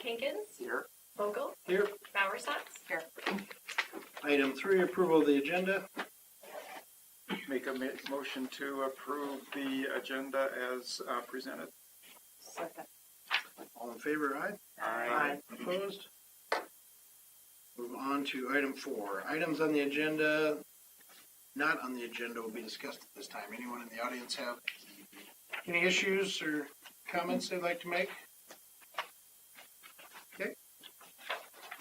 Hankins. Here. Vogel. Here. Bowersox. Here. Item 3, approval of the agenda. Make a motion to approve the agenda as presented. Second. All in favor, aye? Aye. Opposed? Move on to item 4. Items on the agenda, not on the agenda, will be discussed at this time. Anyone in the audience have any issues or comments they'd like to make? Okay.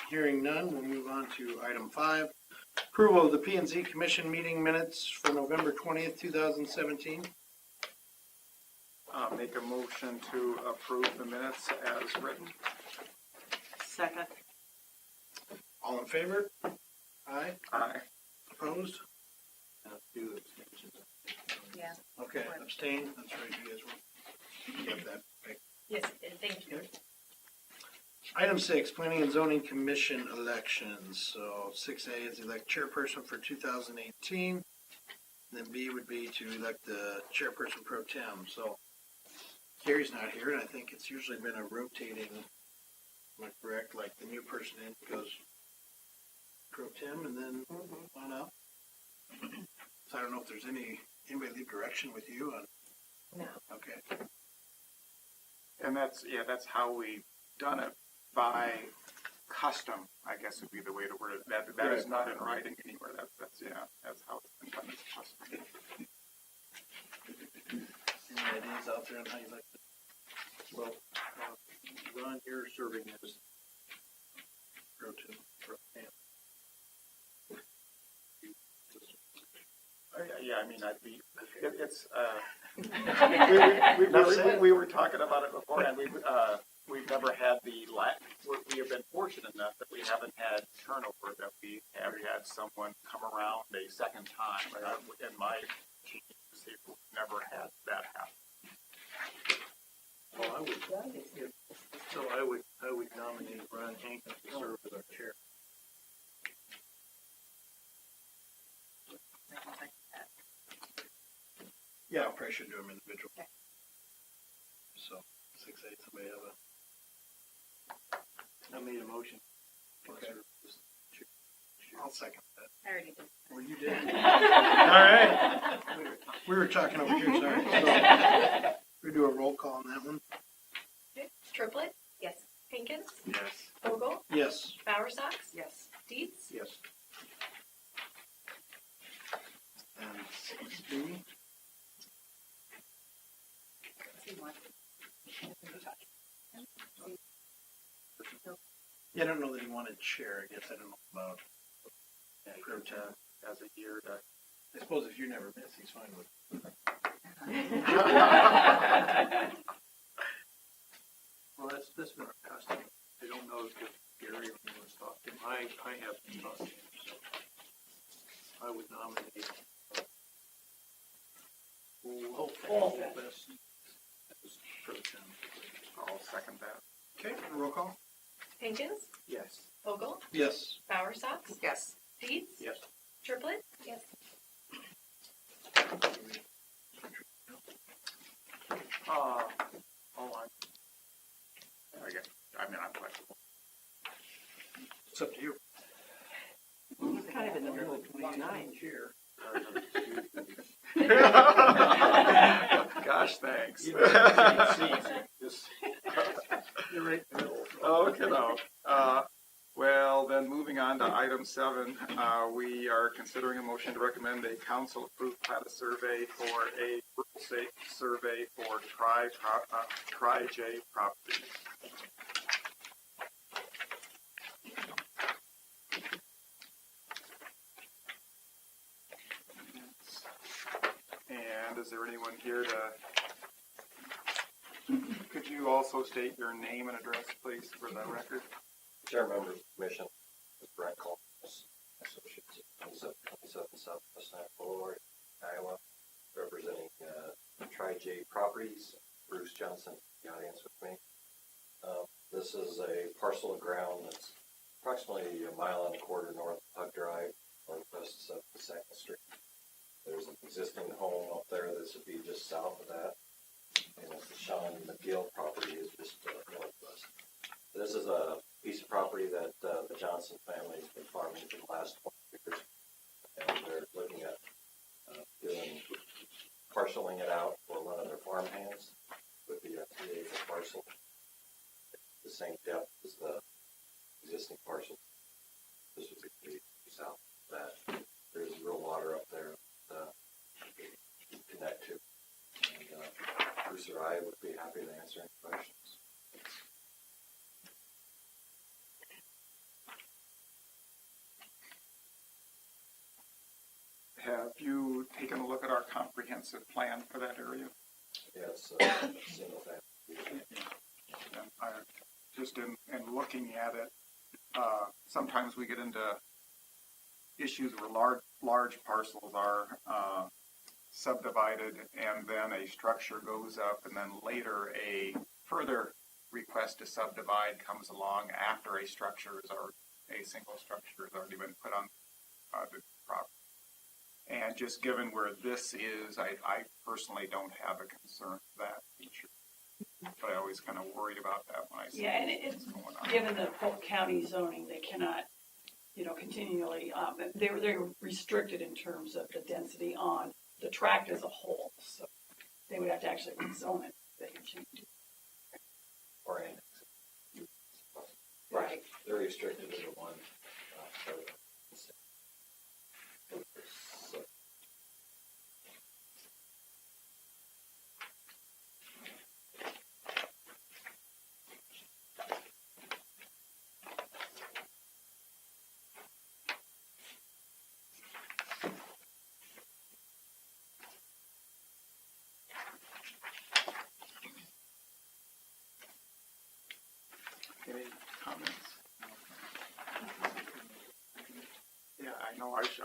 Hearing none, we'll move on to item 5. Approval of the P&Z Commission meeting minutes for November 20th, 2017. Make a motion to approve the minutes as written. Second. All in favor? Aye. Aye. Opposed? Yeah. Okay, abstain, that's right, you guys will get that. Right. Yes, thank you. Item 6, Planning and Zoning Commission elections. So 6A is elect chairperson for 2018. Then B would be to elect the chairperson pro tem. So Carrie's not here, and I think it's usually been a rotating, am I correct? Like the new person in goes pro tem and then on up. So I don't know if there's anybody leave direction with you on. No. Okay. And that's how we done it by custom, I guess would be the way to word it. That is not in writing anywhere. That's how it's been done as custom. Any ideas out there on how you like to? Well, Ron, you're serving as Pro tem. Yeah, I mean, we were talking about it beforehand. We've never had we have been fortunate enough that we haven't had turnover, that we have had someone come around a second time. In my team, we've never had that happen. well, I would nominate Ron Hankins to serve as our chair. Yeah, I probably should do them individual. Okay. So 6A, somebody have I made a motion. Okay. I'll second that. I already did. Well, you did. All right. We were talking over here, sorry. So, we do a roll call on that one. Triplett. Yes. Hankins. Yes. Vogel. Yes. Bowersox. Yes. Dietz. Yes. And 6B. Yeah, I don't know that he wanted chair. I guess I don't know about pro tem. As a year to I suppose if you never miss, he's fine with it. Well, that's been our custom. I don't know if Gary wants to talk to him. I have to talk to him, so I would nominate Paul Best as pro tem. I'll second that. Okay, roll call. Hankins. Yes. Vogel. Yes. Bowersox. Yes. Dietz. Yes. Triplett. Yes. I'm flexible. It's up to you. He's kind of in the middle of 29 chair. Gosh, thanks. You're right in the middle. Okay, no. Well, then moving on to item 7, we are considering a motion to recommend a council-approved plat survey for a rural state survey for Tri-J properties. And is there anyone here could you also state your name and address, please, for the record? Chair member of the commission is Brent Collins, Associates at 27 Southwest Boulevard, Iowa, representing Tri-J Properties. Bruce Johnson, the audience with me. This is a parcel of ground that's approximately a mile and a quarter north of Pug Drive, northwest of the 2nd Street. There's an existing home up there. This would be just south of that. And the Sean McGill property is just northwest. This is a piece of property that the Johnson family has been farming for the last 20 years. And they're looking at parceling it out for one of their farm hands with the 3-acre parcel. The same depth as the existing parcel. This would be the south of that. There's real water up there to connect to. And Bruce or I would be happy to answer any questions. Have you taken a look at our comprehensive plan for that area? Yes, single family. And I, just in looking at it, sometimes we get into issues where large parcels are subdivided, and then a structure goes up, and then later a further request to subdivide comes along after a single structure has already been put on the property. And just given where this is, I personally don't have a concern with that feature. But I always kind of worried about that when I see Yeah, and it's going on. given the Polk County zoning, they cannot, continually, they're restricted in terms of the density on the tract as a whole. So they would have to actually rezone it. They can change it. Or annex. Right. They're restricted to the one. So, Any comments? Yeah, I know, I didn't.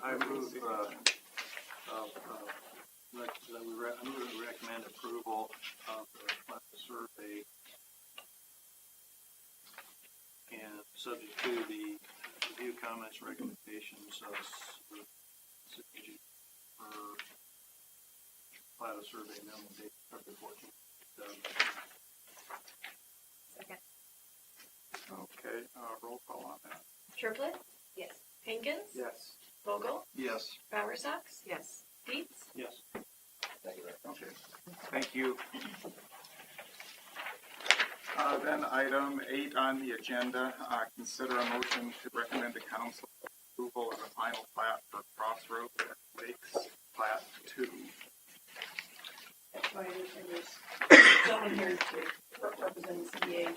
I move, I move to recommend approval of the plat survey and subject to the review comments, recommendations of CPG for plat survey minimum date February 14th. Second. Okay, roll call on that. Triplett? Yes. Hankins? Yes. Vogel? Yes. Bowersox? Yes. Dietz? Yes. thank you very much. Okay, thank you. Then item 8 on the agenda, consider a motion to recommend to council approval of the final plat for Crossroads Lakes Plat 2. That's why there's someone here to represent CDA.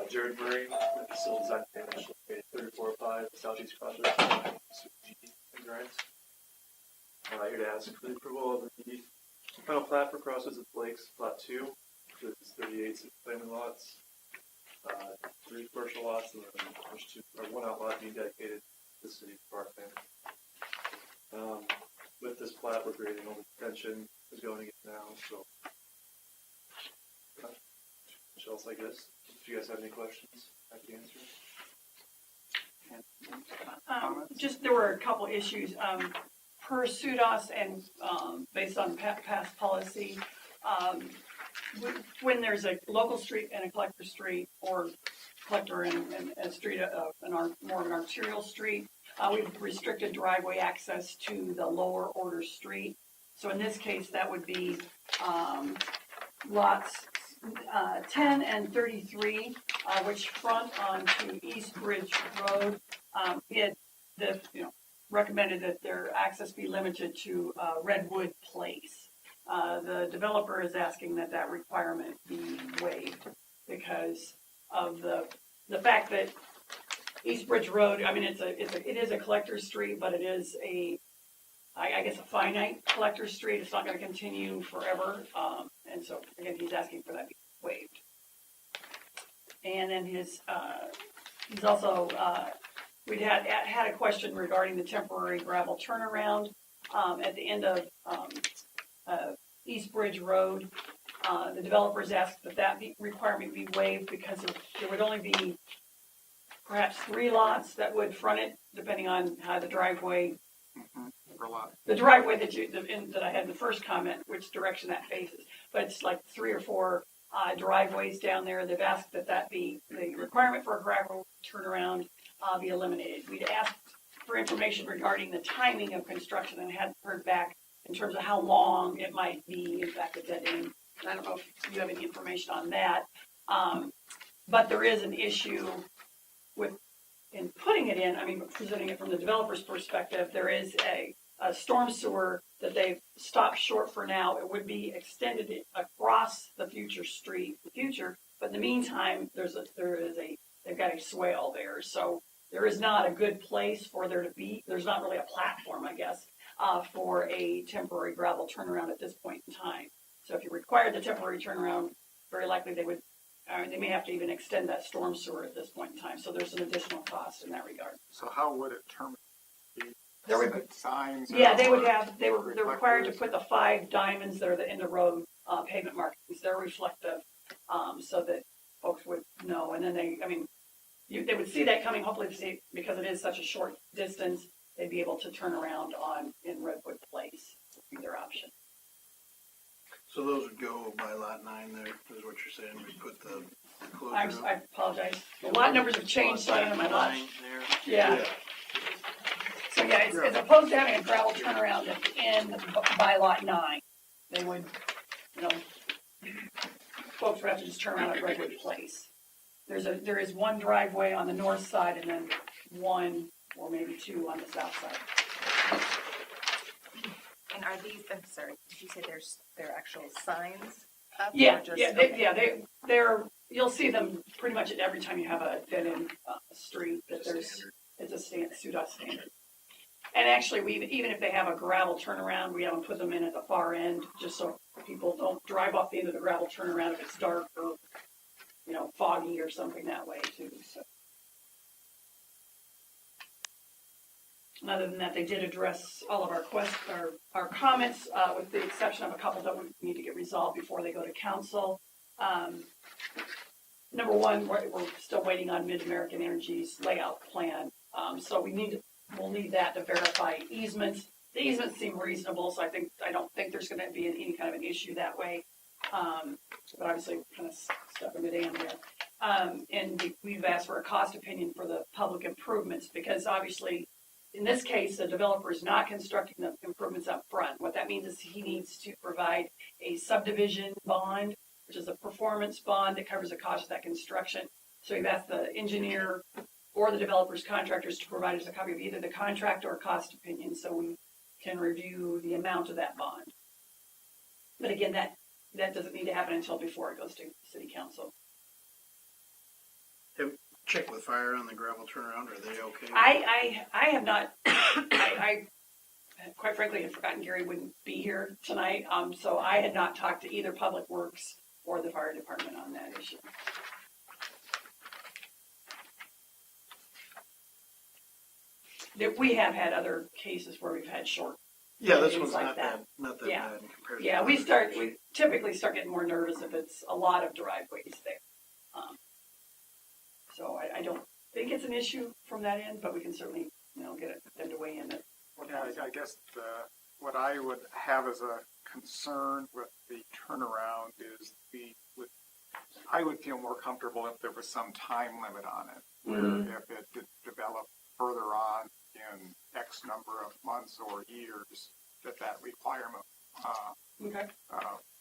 Jared Murray with Civil Design Management, located 345 Southeast Crossroads, Grants. I'm here to ask for the approval of the final plat for Crossroads of Lakes, Lot 2, which is 38 family lots, 3 commercial lots, and then there's 1 outlot being dedicated to the city park family. With this plat, we're creating all the detention is going against now, so much else, I guess. If you guys have any questions, I can answer. Just there were a couple issues. Per SUDAS and based on past policy, when there's a local street and a collector street, or collector and a street, more of an arterial street, we've restricted driveway access to the lower order street. So in this case, that would be lots 10 and 33, which front onto East Bridge Road. It recommended that their access be limited to Redwood Place. The developer is asking that requirement be waived because of the fact that East Bridge Road, I mean, it is a collector street, but it is I guess a finite collector street. It's not going to continue forever. And so again, he's asking for that to be waived. And then he's also, we'd had a question regarding the temporary gravel turnaround at the end of East Bridge Road. The developers asked that requirement be waived because there would only be perhaps 3 lots that would front it, depending on how the driveway, For a lot. that I had in the first comment, which direction that faces. But it's like 3 or 4 driveways down there. They've asked that be, the requirement for a gravel turnaround be eliminated. We'd asked for information regarding the timing of construction and hadn't heard back in terms of how long it might be, in fact, a dead end. And I don't know if you have any information on that. But there is an issue in putting it in. I mean, presenting it from the developer's perspective, there is a storm sewer that they've stopped short for now. It would be extended across the future street, but in the meantime, they've got a swale there. So there is not a good place for there to be, there's not really a platform, I guess, for a temporary gravel turnaround at this point in time. So if you require the temporary turnaround, very likely they may have to even extend that storm sewer at this point in time. So there's an additional cost in that regard. So how would it terminate? There would Signs? Yeah, they're required to put the 5 diamonds that are in the road pavement markings. They're reflective, so that folks would know. And then they would see that coming, hopefully, because it is such a short distance, they'd be able to turn around in Redwood Place, would be their option. So those would go by lot 9 there, is what you're saying, we put the closure up? I apologize. The lot numbers have changed, so I don't know my lot. 9 there? Yeah. So yeah, it's as opposed to having a gravel turnaround at the end by lot 9, they would, folks would have to just turn around at Redwood Place. There is 1 driveway on the north side and then 1 or maybe 2 on the south side. And are these, I'm sorry, did you say they're actual signs up? Yeah, or just, okay. You'll see them pretty much at every time you have a dead end street that it's a SUDOT standard. And actually, even if they have a gravel turnaround, we have them put them in at the far end, just so people don't drive off the end of the gravel turnaround if it's dark or, foggy or something that way too. So. And other than that, they did address all of our comments, with the exception of a couple that we need to get resolved before they go to council. Number 1, we're still waiting on Mid-American Energy's layout plan. So we'll need that to verify easements. The easements seem reasonable, so I don't think there's going to be any kind of an issue that way. But obviously, kind of stepping the dam there. And we've asked for a cost opinion for the public improvements because obviously, in this case, the developer is not constructing the improvements up front. What that means is he needs to provide a subdivision bond, which is a performance bond that covers the cost of that construction. So we've asked the engineer or the developer's contractors to provide us a copy of either the contract or cost opinion so we can review the amount of that bond. But again, that doesn't need to happen until before it goes to city council. Check with fire on the gravel turnaround, are they okay? I have not, I quite frankly had forgotten Gary wouldn't be here tonight, so I had not talked to either Public Works or the fire department on that issue. We have had other cases where we've had short. Yeah, this things one's like not that Yeah. bad in comparison. Yeah, to we others. typically start getting more nervous if it's a lot of driveways there. So I don't think it's an issue from that end, but we can certainly, get them to weigh in. Yeah, I guess what I would have as a concern with the turnaround is I would feel more comfortable if there was some time limit on it. Where if it did develop further on in X number of months or years, that requirement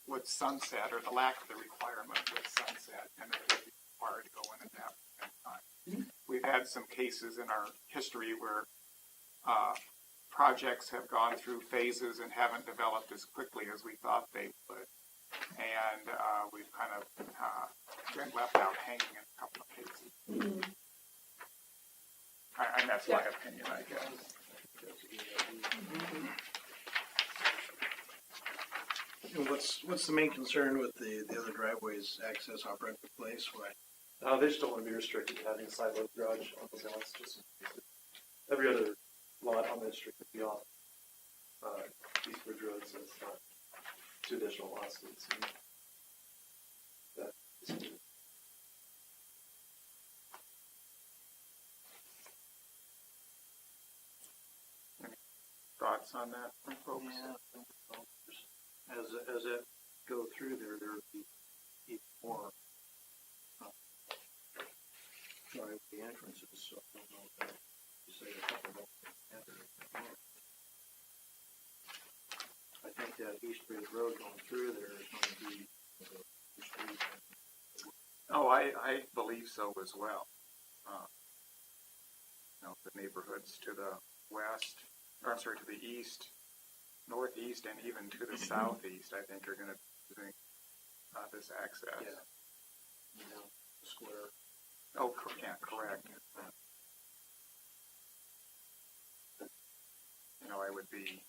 would sunset, or the lack of the requirement would sunset, and it would be required to go in at that time. We've had some cases in our history where projects have gone through phases and haven't developed as quickly as we thought they would, and we've kind of been left out hanging in a couple of cases. And that's my opinion, I guess. And what's the main concern with the other driveways access off Redwood Place? Why? They just don't want to be restricted to having a side load garage on those lots. Just every other lot on that street would be off East Bridge Road, so it's not 2 additional lots. thoughts on that from folks? As it go through there, there would be even more driveway entrances, so I don't know if you say a couple more. I think that East Bridge Road going through there is going to be the street. Oh, I believe so as well. The neighborhoods to the west, or I'm sorry, to the east, northeast, and even to the southeast, I think are going to be doing this access. Yeah. You know, the square. Oh, yeah, correct. I would be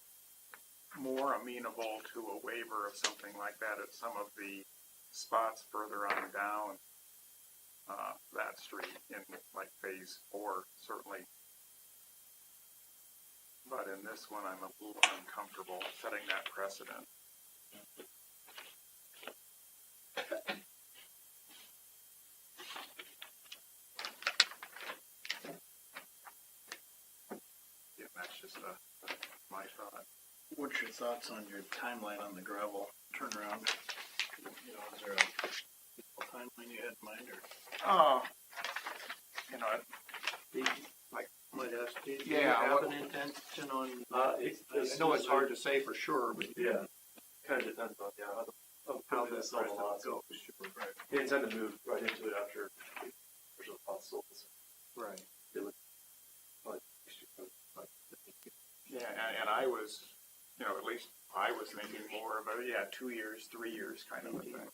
more amenable to a waiver of something like that at some of the spots further on down that street in like phase 4, certainly. But in this one, I'm a little uncomfortable setting that precedent. Yeah, that's just my thought. What's your thoughts on your timeline on the gravel turnaround? Is there a timeline you had in mind, or? Oh, Might ask, do you Yeah, have what- an intention on? It's I know it's hard to say for sure, but Yeah, kind of depends on, how this all lots goes. right, They intend to move right into it after there's a lot sold. right. They would, yeah, and I was, at least I was thinking more of a 2 years, 3 years kind of a thing.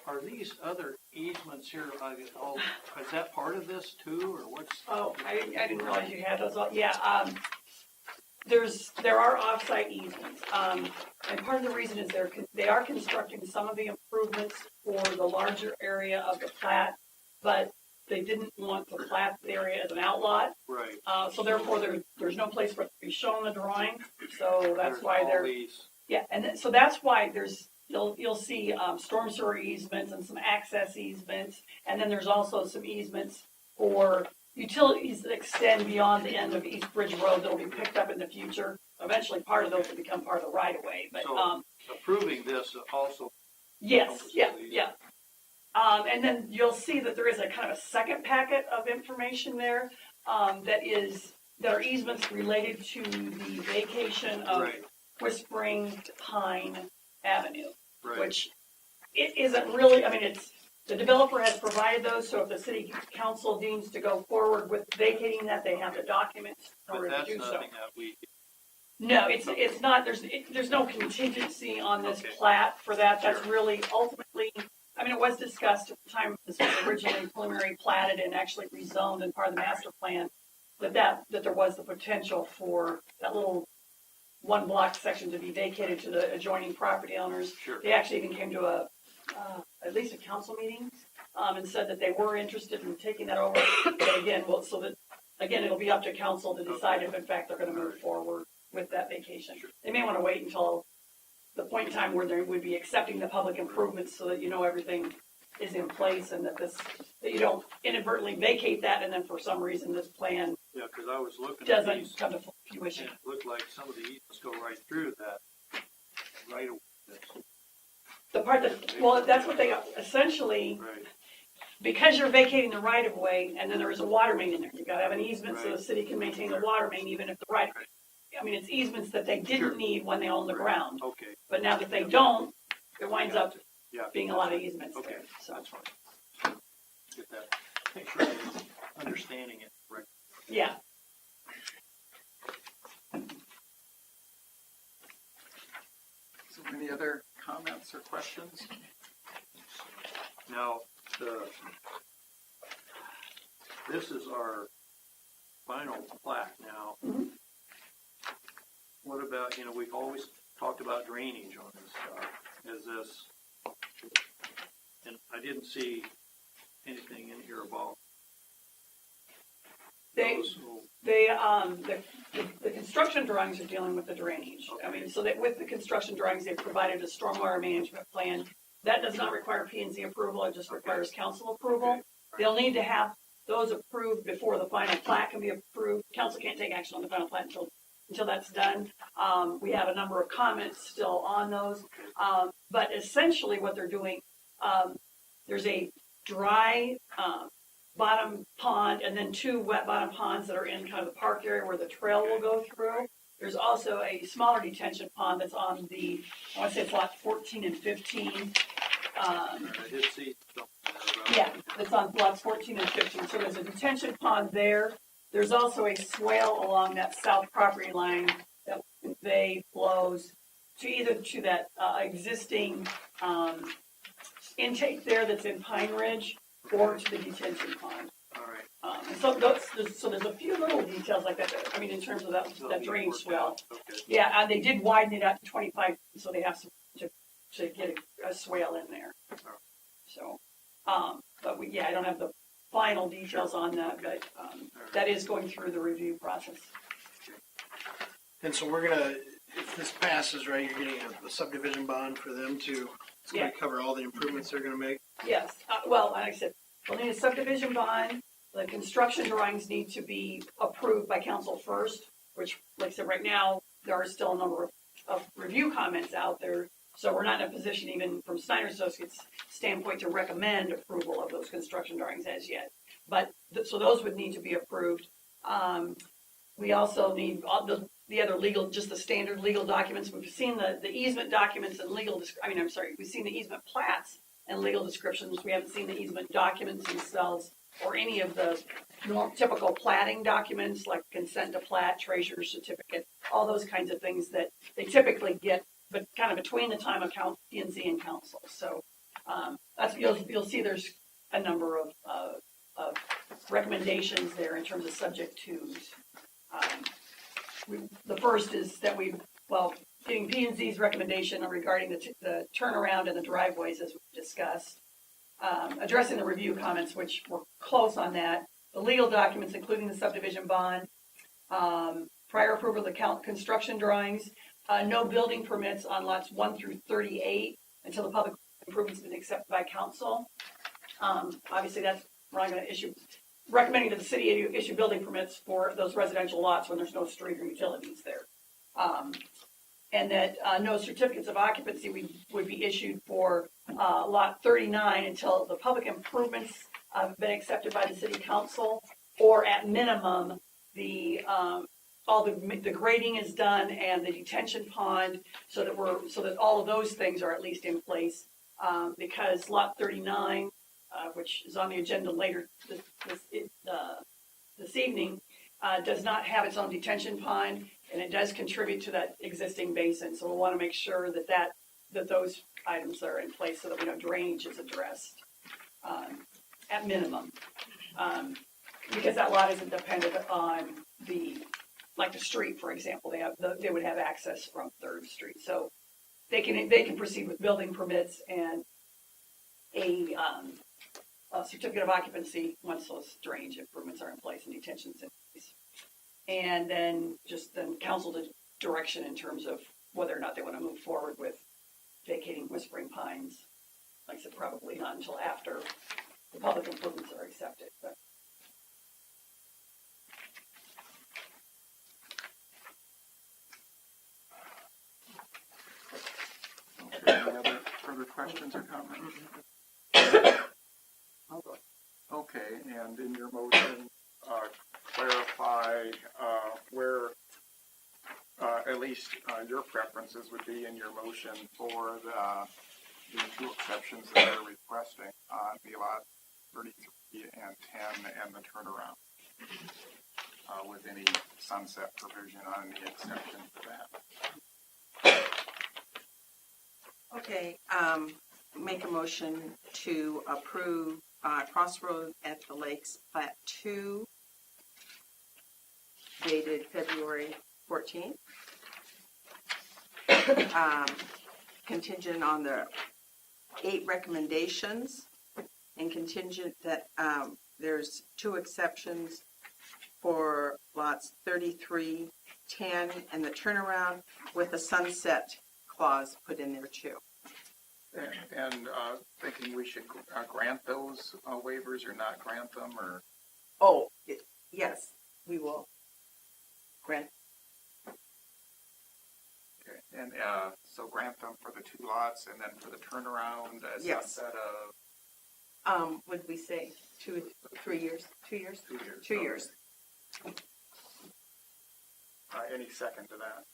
Are these other easements here, is that part of this too, or what's? Oh, I didn't realize you had those, yeah, there are off-site easements, and part of the reason is they are constructing some of the improvements for the larger area of the plat, but they didn't want to plat the area as an outlot, Right. so therefore there's no place for it to be shown in the drawing, so that's There's why all they're, these- yeah, and so that's why you'll see, storm sewer easements and some access easements, and then there's also some easements for utilities that extend beyond the end of East Bridge Road that'll be picked up in the future. Eventually, part of those will become part of the right of way, but, So- Approving this also. yes, yeah. And then you'll see that there is a kind of a second packet of information there, that are easements related to the vacation of Right. Whispering Pine Avenue. Right. Which it isn't really, the developer has provided those, so if the city council deems to go forward with vacating that, they have the documents in But order to that's do so. nothing that we, No, it's not, there's no contingency on this Okay. plat for that, that's Sure. really ultimately, it was discussed at the time this was originally preliminary platted and actually rezoned and part of the master plan, that there was the potential for that little one block section to be vacated to the adjoining property owners. Sure. They actually even came to at least a council meeting, and said that they were interested in taking that over. But again, it'll be up to council to decide if in fact they're gonna move forward with that vacation. They may wanna wait until the point in time where they would be accepting the public improvements so that everything is in place and that you don't inadvertently vacate that and then for some reason this plan yeah, because I was looking at doesn't these, come to fruition. and it looked like some of the easements go right through that, right away. The part that's what they essentially, Right, because you're vacating the right of way, and then there is a water main in there. You gotta have an easement so the Right. city can maintain the water main, even if the right, it's easements that they Sure. didn't need when they owned the ground. okay, But now that they don't, it winds up yeah. being a lot of easements Okay, there, so, that's fine. Get that, make sure I'm understanding it right. yeah. So any other comments or questions? Now, this is our final plat now. Mhm. What about, we've always talked about drainage on this stuff. Is this, and I didn't see anything in here about They- those who- The construction drawings are dealing with the drainage. I mean, so that with the construction drawings, they've provided a stormwater management plan. That does not require P and Z approval, it just requires council approval. They'll need to have those approved before the final plat can be approved. Council can't take action on the final plat until that's done. We have a number of comments still on those. But essentially what they're doing, there's a dry, bottom pond and then two wet bottom ponds that are in kind of the park area where the trail will go through. There's also a smaller detention pond that's on the, I want to say it's lot 14 and 15. I did see something there about. Yeah, it's on lots 14 and 15. So there's a detention pond there. There's also a swale along that south property line that they flows to either to that existing intake there that's in Pine Ridge or to the detention pond. All right. And so there's a few little details like that. I mean, in terms of that drainage swale. Okay. Yeah, and they did widen it out to 25, so they have to get a swale in there. So, but I don't have the final details on that, but that is going through the review process. And so we're gonna, if this passes, right, you're getting a subdivision bond for them to, it's gonna Yeah. cover all the improvements they're gonna make. Yes, well, like I said, we'll need a subdivision bond. The construction drawings need to be approved by council first, which, like I said, right now, there are still a number of review comments out there. So we're not in a position, even from Snyder Associates' standpoint, to recommend approval of those construction drawings as yet. But, so those would need to be approved. We also need all the other legal, just the standard legal documents. We've seen the easement documents and we've seen the easement plats and legal descriptions. We haven't seen the easement documents themselves or any of the typical platting documents like consent to plat, treasurer's certificate, all those kinds of things that they typically get, but kind of between the time of P&Z and council. So that's you'll see there's a number of recommendations there in terms of subject twos. The first is that getting P&Z's recommendation regarding the turnaround and the driveways as we discussed. Addressing the review comments, which we're close on that. The legal documents, including the subdivision bond, prior approval of the construction drawings, no building permits on lots 1 through 38 until the public improvements have been accepted by council. Obviously, we're not going to issue, recommending that the city issue building permits for those residential lots when there's no street or utilities there. And that no certificates of occupancy would be issued for lot 39 until the public improvements have been accepted by the city council, or at minimum, all the grading is done and the detention pond, so that all of those things are at least in place. Because lot 39, which is on the agenda later this evening, does not have its own detention pond, and it does contribute to that existing basin. So we'll want to make sure that those items are in place so that we know drainage is addressed at minimum. Because that lot isn't dependent on the street, for example. They would have access from 3rd Street, so they can proceed with building permits and a certificate of occupancy once those drainage improvements are in place and detention's in place. And then council direction in terms of whether or not they want to move forward with vacating Whispering Pines. Like I said, probably not until after the public improvements are accepted. But Okay, any other further questions or comments? Okay, and in your motion, clarify where at least your preferences would be in your motion for the 2 exceptions that they're requesting on the lot 33 and 10 and the turnaround, with any sunset provision on the exception for that. Okay, make a motion to approve Crossroad at the Lakes Plat 2, dated February 14th. Contingent on the 8 recommendations, and contingent that there's 2 exceptions for lots 33, 10, and the turnaround with a sunset clause put in there too. And thinking we should grant those waivers or not grant them, or? Oh, yes, we will grant. Okay. And so grant them for the 2 lots, and then for the turnaround, Yes. sunset of Would we say 3 years? 2 years? 2 years. 2 years. Any second to that?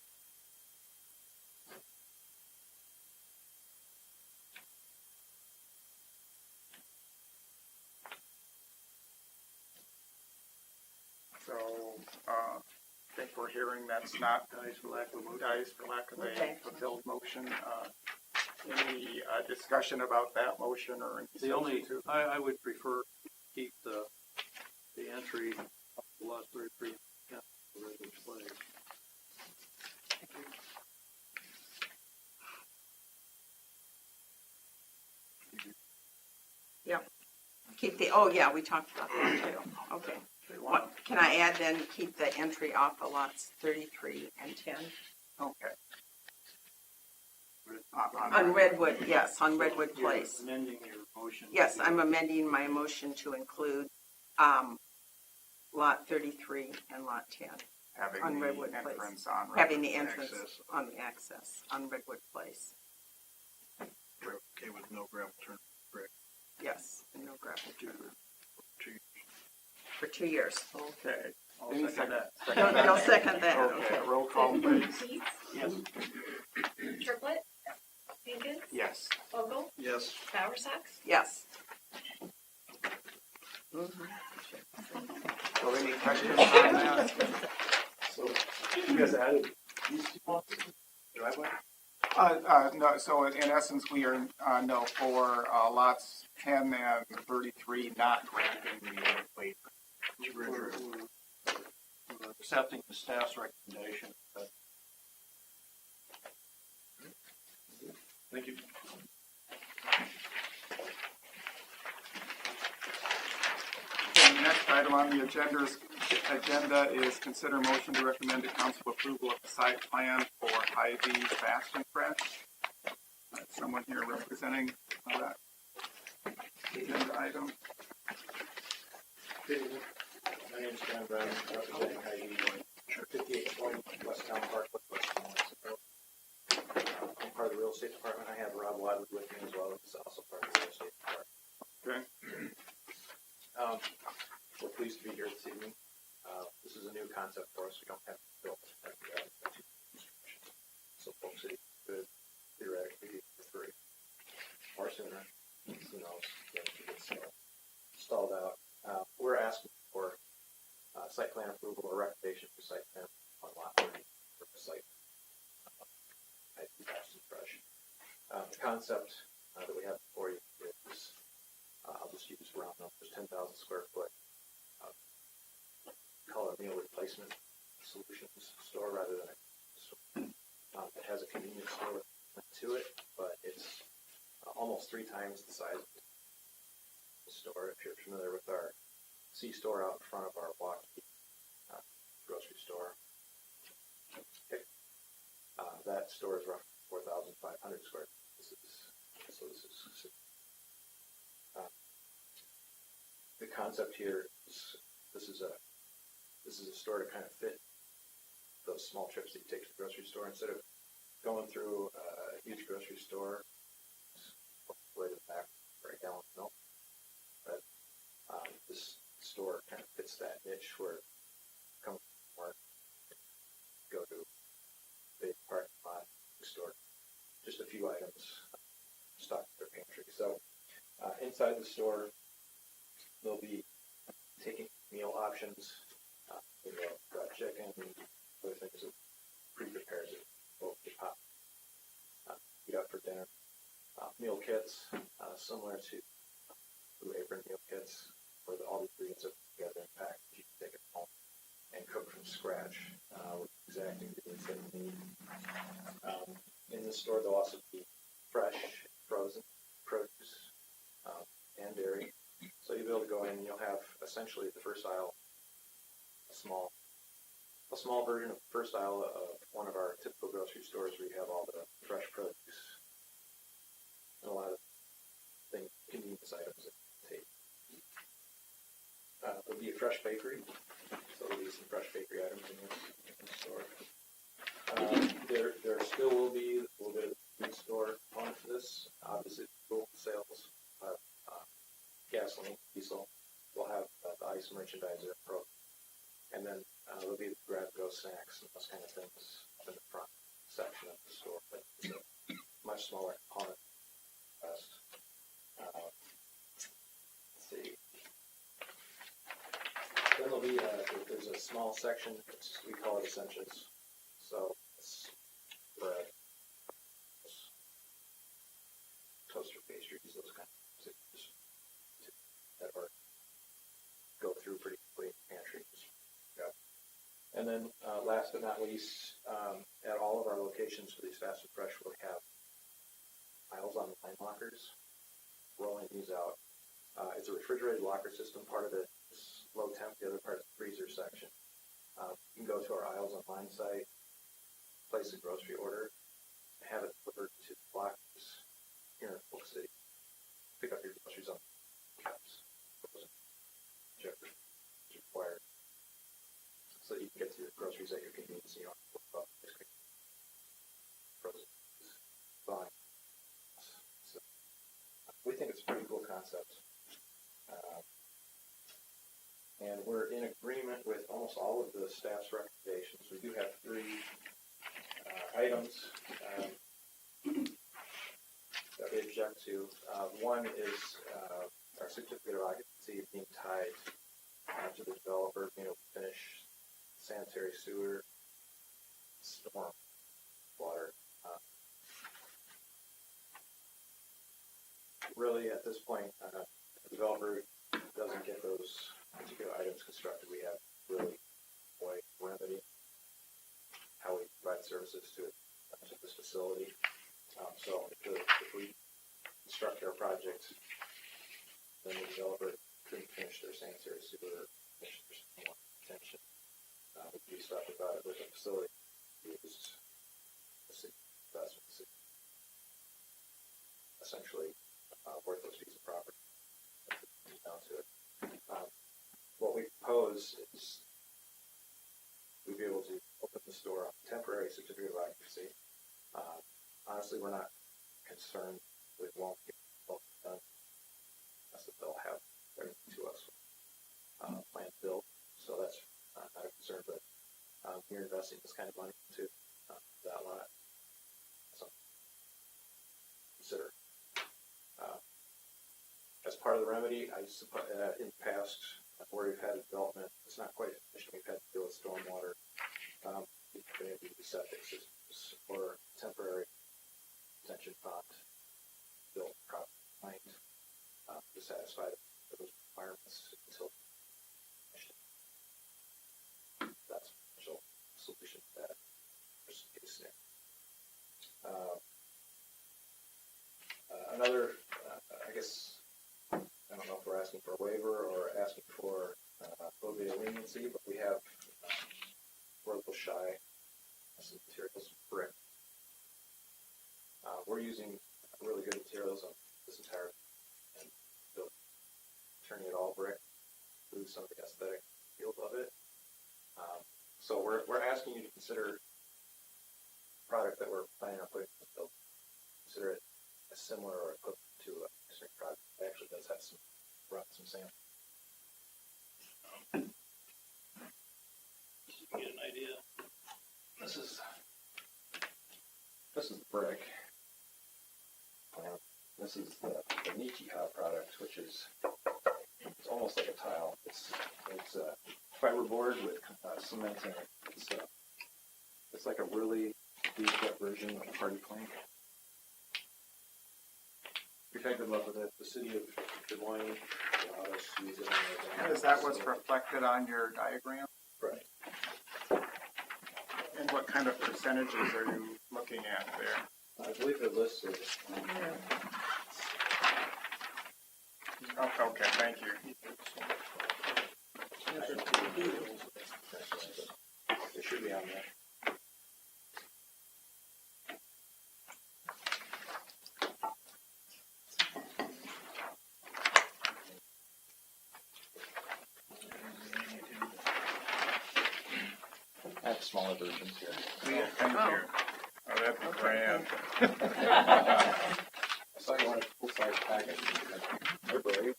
So, I think we're hearing that's not dies for lack of Okay. a fulfilled motion. Any discussion about that motion or any The only, substitute? I would prefer to keep the entry of the lot 33 yeah, the Redwood Place. Keep the, oh yeah, we talked about that too. Okay. What, can I add then, keep the entry off of lots 33 and 10? Okay. On Redwood, yes, on Redwood You're Place. amending your motion. Yes, I'm amending my motion to include lot 33 and lot 10, Having on the Redwood Place. entrance on Redwood. having the entrance Access. on the access on Redwood Place. We're okay with no gravel turn Yes, and no gravel turn to for 2 years. Okay. I'll Any second that. You'll second that, Okay, okay. roll call please. Keith, Yes. Triplett, Jenkins, Yes. Vogel, yes. Bowersox, Yes. So any questions on that? So you guys added these 2 lots to the driveway? No, so in essence, we are, no, for lots 10 and 33, not granting the waiver. We're accepting the staff's recommendation, but Thank you. Okay, the next item on the agenda is consider motion to recommend to council approval of the site plan for Hy-Vee Fast and Fresh. Someone here representing that agenda item. My name is John Brown, representing Hy-Vee, 5820 West Town Park, West Mexico. I'm part of the real estate department. I have Rob Wadley with me as well. He's also part of the real estate department. Okay. We're pleased to be here this evening. This is a new concept for us. We don't have it built. So Polk City could theoretically be for free or sooner. Who knows? If it gets stalled out. We're asking for site plan approval or recommendation for site plan on lot 30 for the site. I'd be fast and fresh. The concept that we have before you is, I'll just use round numbers, 10,000 square foot color meal replacement solutions store rather than a store. It has a convenience store to it, but it's almost 3 times the size of the store. If you're familiar with our C-store out in front of our Waukee grocery store, that store is roughly 4,500 square feet. This is the concept here is this is a store to kind of fit those small trips that you take to the grocery store instead of going through a huge grocery store way to the back for a gallon of milk. But this store kind of fits that niche where come from work, go to the parking lot, store, just a few items stocked in their pantry. So inside the store, they'll be taking meal options, fried chicken, other things that pre-prepared that both the pop eat up for dinner. Meal kits, similar to Blue Apron meal kits, where all the ingredients are together and packed. You can take it home and cook from scratch with exact ingredients that you need. In the store, there'll also be fresh, frozen produce and dairy. So you'll be able to go in and you'll have essentially the first aisle a small version of the first aisle of one of our typical grocery stores where you have all the fresh produce and a lot of things, convenience items that you take. There'll be a fresh bakery, so there'll be some fresh bakery items in the store. There still will be a little bit of a food store component to this. Obviously, fuel sales, gasoline, diesel. We'll have the ice merchandiser program. And then there'll be the grab-go snacks and those kind of things up in the front section of the store. But it's a much smaller component. Let's see. Then there'll be there's a small section. We call it essentials. So it's bread, toaster pastries, those kind of things that are go through pretty quickly in the pantry. And then last but not least, at all of our locations for these fast and fresh, we'll have aisles on line lockers, rolling these out. It's a refrigerated locker system. Part of it is low temp, the other part is the freezer section. You can go to our aisles on line site, place a grocery order, have it delivered to the lockers here in Polk City. Pick up your groceries on caps, whichever is required, so that you can get to your groceries at your convenience. You don't have to worry about frozen fine. So we think it's a pretty cool concept. And we're in agreement with almost all of the staff's recommendations. We do have 3 items that we object to. One is our certificate of occupancy being tied to the developer being able to finish sanitary sewer, storm water. Really, at this point, the developer doesn't get those particular items constructed. We have really a way to remedy how we provide services to this facility. So if we construct our project, then the developer couldn't finish their sanitary sewer, finish their stormwater retention. We'd be stuck about it with a facility used investments, essentially worthless piece of property. Down to it. What we propose is we'd be able to open the store on temporary certificate of occupancy. Honestly, we're not concerned with won't get done unless they'll have everything to us planned built. So that's not a concern, but we're investing this kind of money into that lot. So consider. As part of the remedy, I suppose in the past, where we've had development, it's not quite finished. We've had to deal with stormwater, maybe septic systems, or temporary detention pond built properly to satisfy those requirements until finished. That's a potential solution to that worst case scenario. Another, I guess. I don't know if we're asking for a waiver or asking for a little bit of leniency, but we're a little shy of some materials, brick. We're using really good materials on this entire and turning it all brick, lose some of the aesthetic feel of it. So we're asking you to consider the product that we're planning on putting in the building. Consider it as similar or equivalent to a certain product. It actually does have some samples. Just to get an idea. This is the brick. This is the Nichiha product, which is it's almost like a tile. It's fiberboard with cement in it. It's like a really beefed up version of a party plank. We've had good luck with it. The city of Des Moines allowed us to use it. Is that what's reflected on your diagram? Right. And what kind of percentages are you looking at there? I believe it listed. Oh, okay, thank you. smaller versions here. Thank Oh. you. Oh, that'd be grand. I saw you wanted a full-size package. They're brave.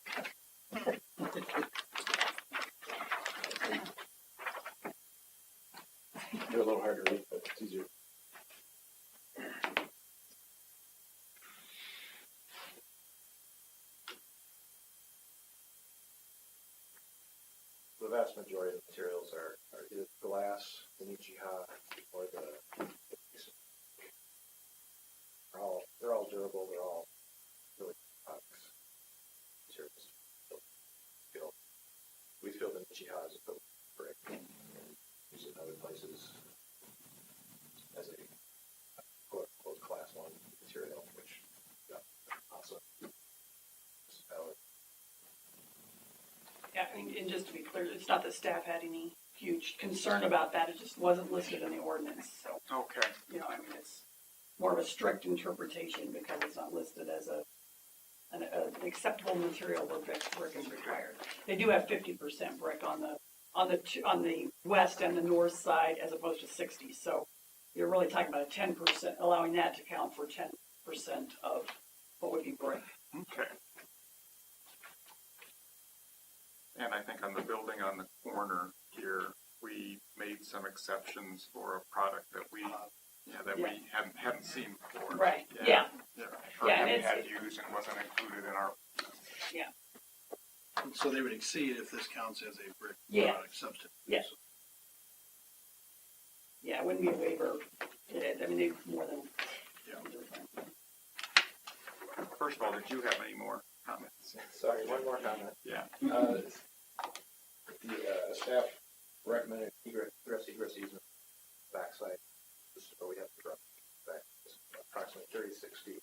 They're a little hard to read, but it's easier. The vast majority of the materials are either glass, the Nichiha, or they're all durable. They're all really good products. Materials. We feel the Nichiha is a good brick. Use it in other places as a quote unquote class 1 material, which also valid. Yeah, I mean, and just to be clear, it's not that staff had any huge concern about that, it just wasn't listed in the ordinance, so, Okay. you know, I mean, it's more of a strict interpretation because it's not listed as an acceptable material where brick is required. They do have 50% brick on the west and the north side as opposed to 60, so you're really talking about a 10%, allowing that to count for 10% of what would be brick. Okay. And I think on the building on the corner here, we made some exceptions for a product that we hadn't seen before. Right, yeah. Or Yeah, and hadn't it's- had used and wasn't included in our. So they would exceed if this counts as a brick Yeah. product substitute. Yeah. Yeah, it wouldn't be a waiver. I mean, they more than. First of all, did you have any more comments? Sorry, one more comment. Yeah. The staff recommended egress easement backside. So we have to drop back approximately 36 feet.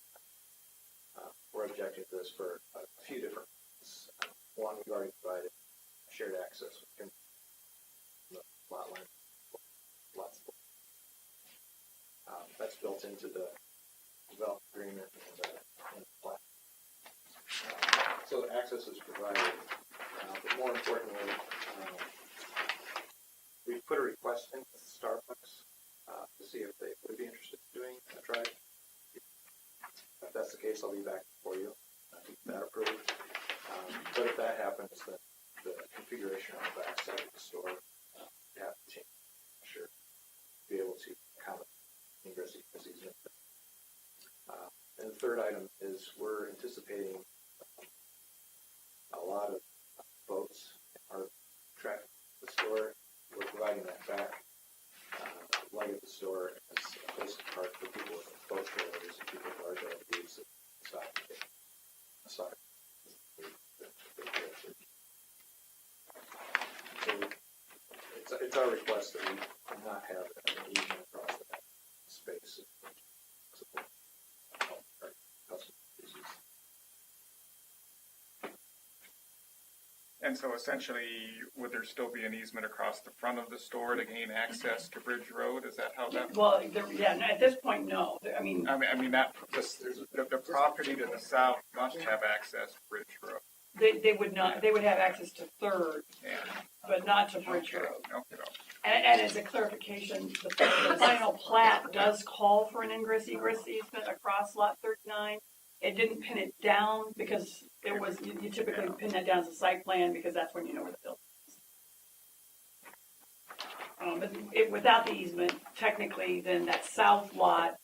We're objecting to this for a few different reasons. One, we've already provided shared access within the lot line. Lots of that's built into the development agreement and the plan. So access is provided, but more importantly, we put a request in with Starbucks to see if they would be interested in doing a drive. If that's the case, I'll be back for you to get that approved. But if that happens, then the configuration on the back side of the store would have to change. Sure, be able to accommodate ingress easement. And the third item is we're anticipating a lot of boats are traffic the store. We're providing that back leg of the store as a place to park for people with boat trailers and people with large RVs that stop. So it's our request that we not have an easement across that space. And so essentially, would there still be an easement across the front of the store to gain access to Bridge Road? Is that how that? Well, yeah, at this point, no. I mean, that the property to the south must have access to Bridge Road. they would not. They would have access to Third, Yeah. but not to Bridge Road. Okay. And as a clarification, the final plat does call for an ingress egress easement across lot 39. It didn't pin it down because it was, you typically pin that down as a site plan because that's when you know where the building is. But without the easement, technically, then that south lot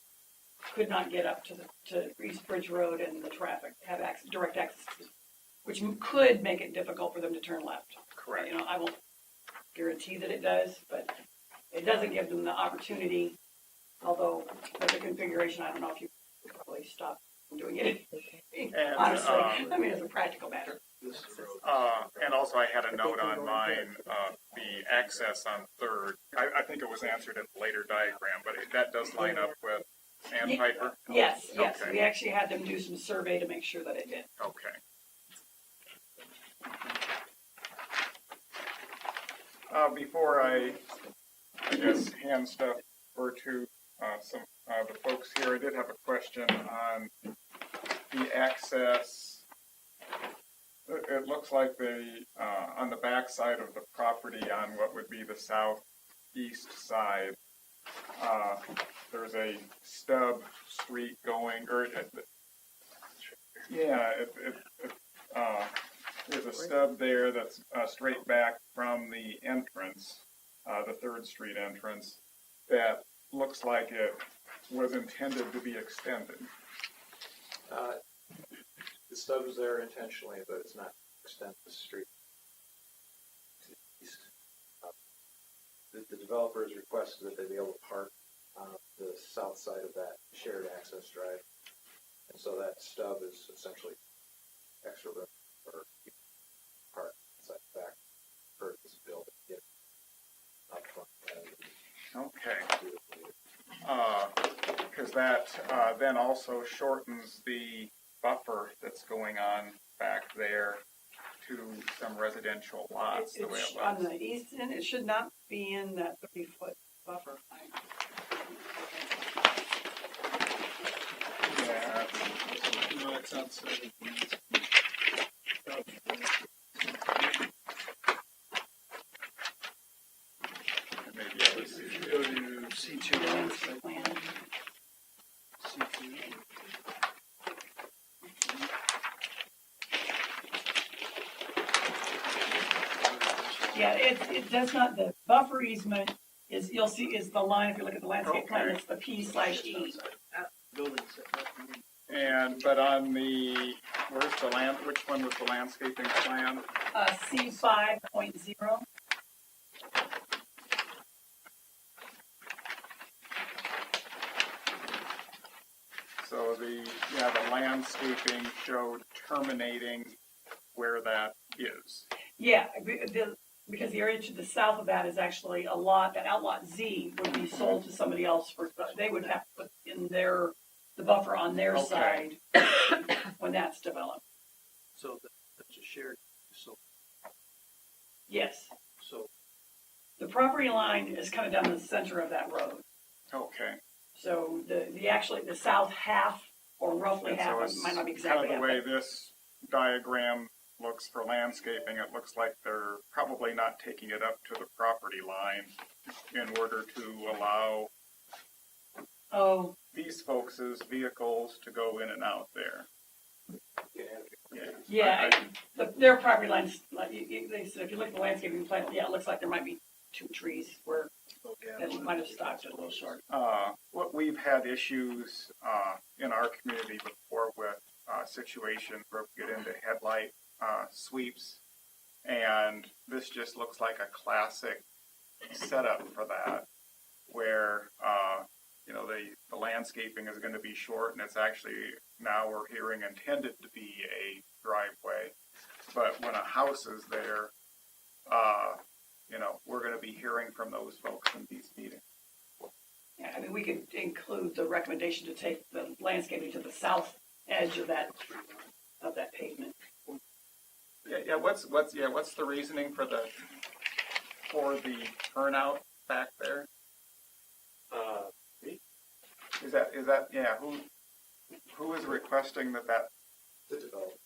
could not get up to East Bridge Road and the traffic have direct access, which could make it difficult for them to turn left. Correct. You know, I won't guarantee that it does, but it doesn't give them the opportunity. Although with the configuration, I don't know if you could probably stop doing it. And, Honestly, I mean, as a practical matter. and also I had a note on mine, the access on Third. I think it was answered in the later diagram, but that does line up with Sandpiper? Yes, Okay. we actually had them do some survey to make sure that it did. Okay. Before I guess, hand stuff over to some the folks here, I did have a question on the access. It looks like on the back side of the property on what would be the southeast east side, there's a stub street going, there's a stub there that's straight back from the entrance, the 3rd Street entrance, that looks like it was intended to be extended. The stub is there intentionally, but it's not extend the street to the east. The developers requested that they be able to park on the south side of that shared access drive. And so that stub is essentially extra room for people to park inside the back for this building. Get up front and Okay. do it later. Because that then also shortens the buffer that's going on back there to some residential lots, the way it On was. the east end, it should not be in that 30-foot buffer. Yeah, No, it's outside. maybe I was, If you go to C2, Landscape plan. C2. Yeah, it does not, the buffer easement is, you'll see, is the line, if you look at the landscape plan, Okay. it's the P/E. Buildings. but on the, where's the land, which one was the landscaping plan? C5.0. So the landscaping showed terminating where that is. Yeah, because the area to the south of that is actually a lot, that outlot Z would be sold to somebody else for, they would have to put in the buffer on their Okay. side when that's developed. So that's a shared, so, Yes, so the property line is kind of down the center of that road. Okay. So the south half, or roughly And half, so it it's might not be kind exactly of the half, way but this diagram looks for landscaping, it looks like they're probably not taking it up to the property line in order to allow oh, these folks' vehicles to go in and out there. yeah, their property lines, like, they said, if you look at the landscaping plan, yeah, it looks like there might be 2 trees where it might have stopped it a little short. What we've had issues in our community before with situations where we get into headlight sweeps, and this just looks like a classic setup for that, where the landscaping is going to be short, and it's actually, now we're hearing, intended to be a driveway. But when a house is there, we're going to be hearing from those folks in these meetings. Yeah, I mean, we could include the recommendation to take the landscaping to the south edge of that pavement. Yeah. What's the reasoning for the turnout back there? Is that who is requesting that? The development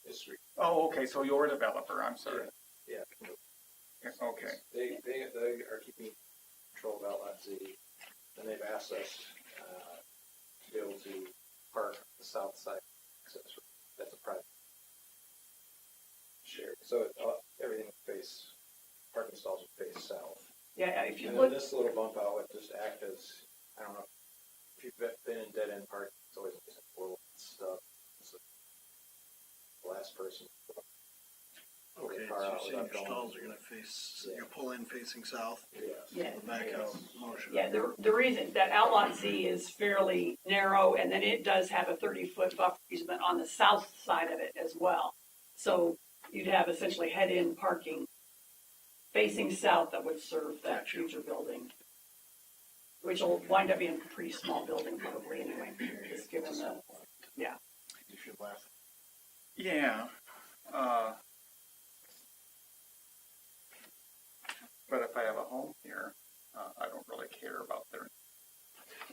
history. Oh, okay. So you're a developer. I'm sorry. Yeah. Okay. They are keeping control of Outlot Z, and they've asked us to be able to park the south side access. That's a private shared. So everything would face, parking stalls would face south. Yeah, if you And look, then this little bump out would just act as, I don't know, if you've been in dead end parking, it's always a little stuff. So the last person. Okay, so you're saying your stalls are gonna face, you pull in facing south, Yes. yeah, back out motion. yeah, the reason that outlot Z is fairly narrow, and then it does have a 30-foot buffer easement on the south side of it as well. So you'd have essentially head-in parking facing south that would serve that future building, which will wind up being a pretty small building probably anyway, just given the, yeah. You should laugh. Yeah. But if I have a home here, I don't really care about their.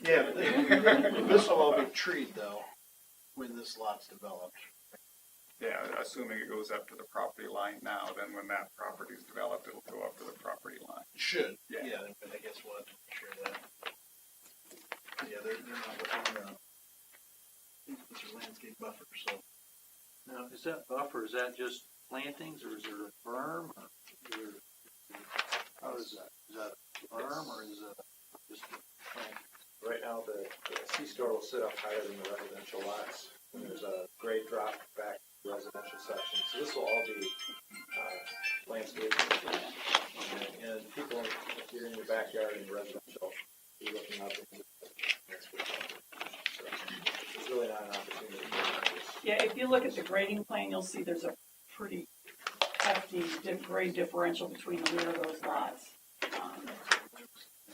Yeah, but this will all be treed though, when this lot's developed. Yeah, assuming it goes up to the property line now, then when that property is developed, it'll go up to the property line. Should, Yeah. yeah, but I guess we'll have to make sure of that. Yeah, they're not within it's a landscape buffer, so. Now, is that buffer, is that just plantings, or is there a berm, or how is that? Is that a berm, or is it just a plant? Right now, the C-store will sit up higher than the residential lots, and there's a grade drop back to the residential section. So this will all be landscaped. And people, if you're in your backyard in residential, you're looking up into the next week. So it's really not an opportunity. Yeah, if you look at the grading plan, you'll see there's a pretty hefty grade differential between the rear of those lots.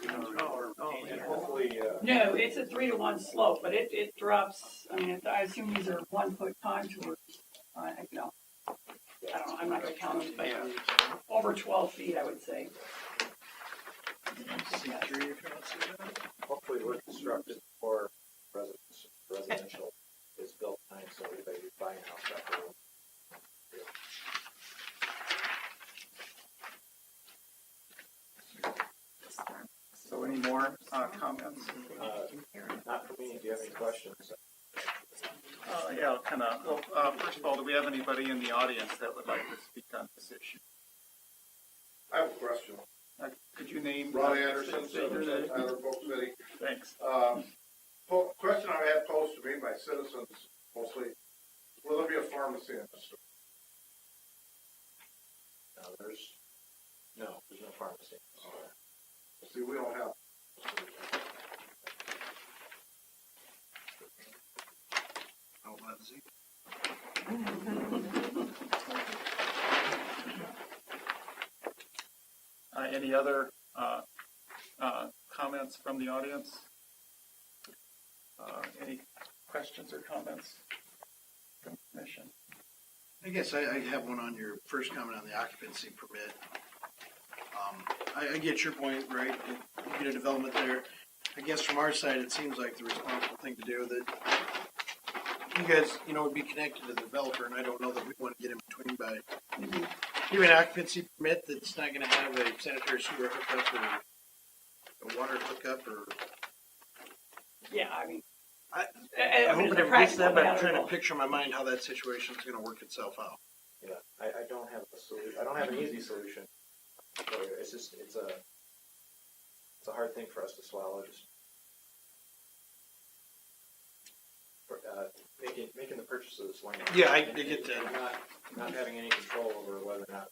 And hopefully, No, it's a 3-to-1 slope, but it drops, I mean, I assume these are 1 foot contours, you know, I don't know, I'm not gonna count them, but over 12 feet, I would say. C3, if you want to see that. hopefully we're constructed for residential is built time, so everybody who's buying a house back there. So any more comments? Not for me, if you have any questions. Yeah, kind of. Well, first of all, do we have anybody in the audience that would like to speak on this issue? I have a question. Could you name? Ronnie Anderson, state your 710 name? Tyler, Polk City. Thanks. Question I had posed to me by citizens mostly, will there be a pharmacy in the store? There's no pharmacy. See, we don't have. Oh, let's see. Any other comments from the audience? Any questions or comments from the commission? I guess I have one on your first comment on the occupancy permit. I get your point, right? You get a development there. I guess from our side, it seems like the responsible thing to do that you guys, would be connected to the developer, and I don't know that we want to get in between by giving an occupancy permit that's not going to have a sanitary sewer hookup or a water hookup or. Yeah, I mean. I I mean, hope it it's a never gets to that, but I'm practical trying to matter. picture in my mind how that situation is going to work itself out. Yeah, I don't have a solution. I don't have an easy solution. So it's just, it's a hard thing for us to swallow. Just for, making the purchases when. Yeah, I get that. and not having any control over whether or not.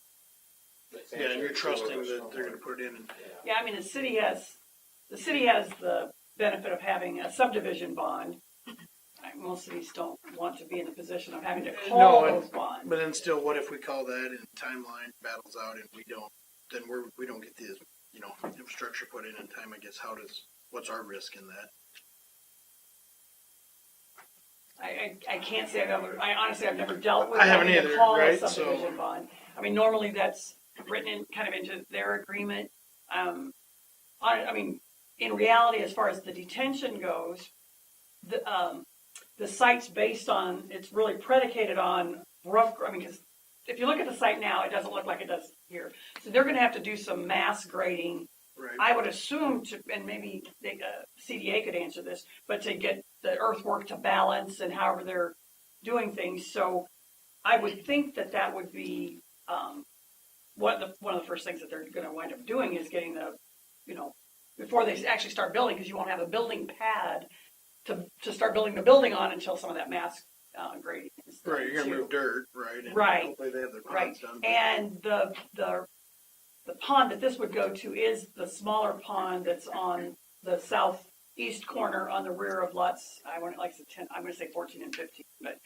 Yeah, and you're trusting that they're going to put it in. And, Yeah, I mean, the city has the benefit of having a subdivision bond. Most cities don't want to be in the position of having to call those bonds. but then still, what if we call that and timeline battles out and we don't? Then we don't get the infrastructure put in time. I guess what's our risk in that? I can't say I've never dealt with I haven't having to either, call right? a subdivision bond. I mean, normally that's written in kind of into their agreement. I mean, in reality, as far as the detention goes, the site's based on, it's really predicated on rough, I mean, 'cause if you look at the site now, it doesn't look like it does here. So they're gonna have to do some mass grading. Right. I would assume and maybe CDA could answer this, but to get the earthwork to balance and however they're doing things. So I would think that would be, one of the first things that they're gonna wind up doing is getting before they actually start building, because you won't have a building pad to start building the building on until some of that mass grading is done. Right, you're going to too. move dirt, right? And Right. hopefully they have their Right, ponds done. and the pond that this would go to is the smaller pond that's on the southeast corner on the rear of lots, I'm going to say 14 and 15, but,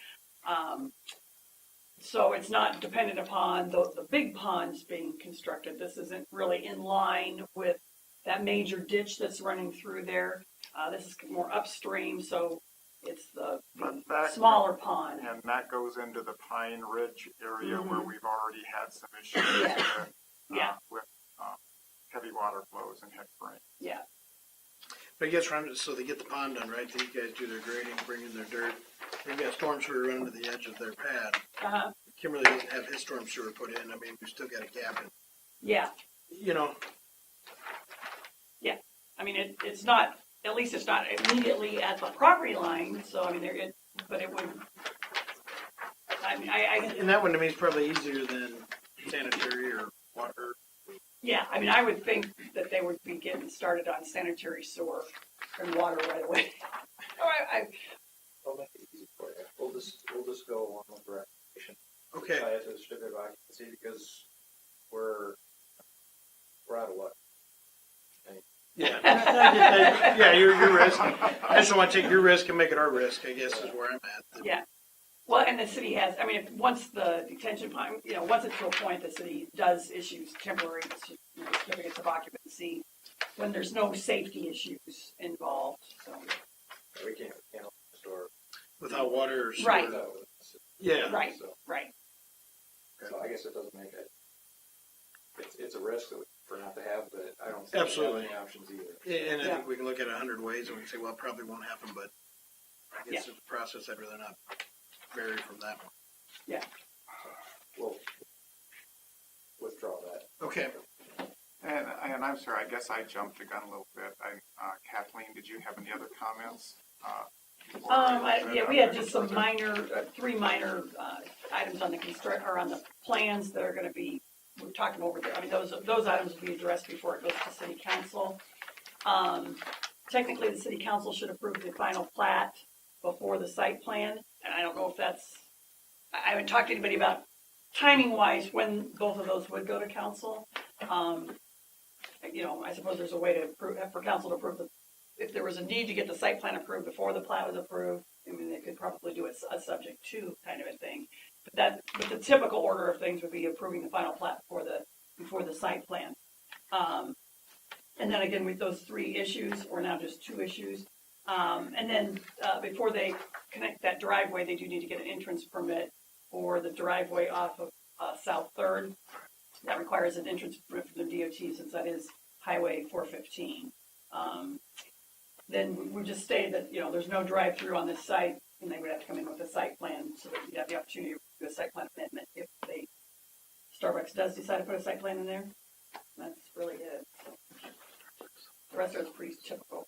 so it's not dependent upon the big ponds being constructed. This isn't really in line with that major ditch that's running through there. This is more upstream, so it's the smaller pond. And that goes into the Pine Ridge area where we've already had some issues Yeah. with heavy water flows and heavy rain. Yeah. But I guess so they get the pond done, right? These guys do their grading, bring in their dirt. They've got storm sewer running to the edge of their pad. Uh-huh, Kimberly doesn't have his storm sewer put in. I mean, we still got a gap in, yeah, you know, I mean, it's not, at least it's not immediately at the property line, so I mean, but it would, I mean, and that one to me is probably easier than sanitary or water. yeah, I mean, I would think that they would be getting started on sanitary sewer and water right away. I'll make it easy for you. We'll just go along with the recommendation. Okay. Tie it to the certificate of occupancy because we're out of luck. Yeah. Yeah, your risk. I just don't want to take your risk and make it our risk, I guess is where I'm at. Yeah. Well, and the city has, I mean, once the detention pond, once it's to a point, the city does issue temporary certificates of occupancy when there's no safety issues involved, so. We can't store. Without water or sewer. Right. Yeah. Right, So, right. so I guess it doesn't make it. It's a risk that we're not to have, but I don't see Absolutely. any options either. Yeah, and I Yeah. think we can look at 100 ways and we can say, well, it probably won't happen, but I guess it's a process I'd rather not vary from that one. We'll withdraw that. Okay. And I'm sorry, I guess I jumped the gun a little bit. Kathleen, did you have any other comments? We had just some three minor items on the plans that are gonna be, we're talking over there. I mean, those items will be addressed before it goes to city council. Technically, the city council should approve the final plat before the site plan, and I don't know if I haven't talked to anybody about timing wise when both of those would go to council. I suppose there's a way to for council to approve if there was a need to get the site plan approved before the plat was approved. I mean, they could probably do a subject to kind of a thing. But the typical order of things would be approving the final plat before the site plan. And then again, with those three issues, or now just two issues. And then before they connect that driveway, they do need to get an entrance permit for the driveway off of South Third. That requires an entrance permit from the DOT since that is Highway 415. Then we just stated that, there's no drive-through on this site, and they would have to come in with a site plan so that you'd have the opportunity to do a site plan amendment if Starbucks does decide to put a site plan in there. That's really it. The rest of it's pretty typical.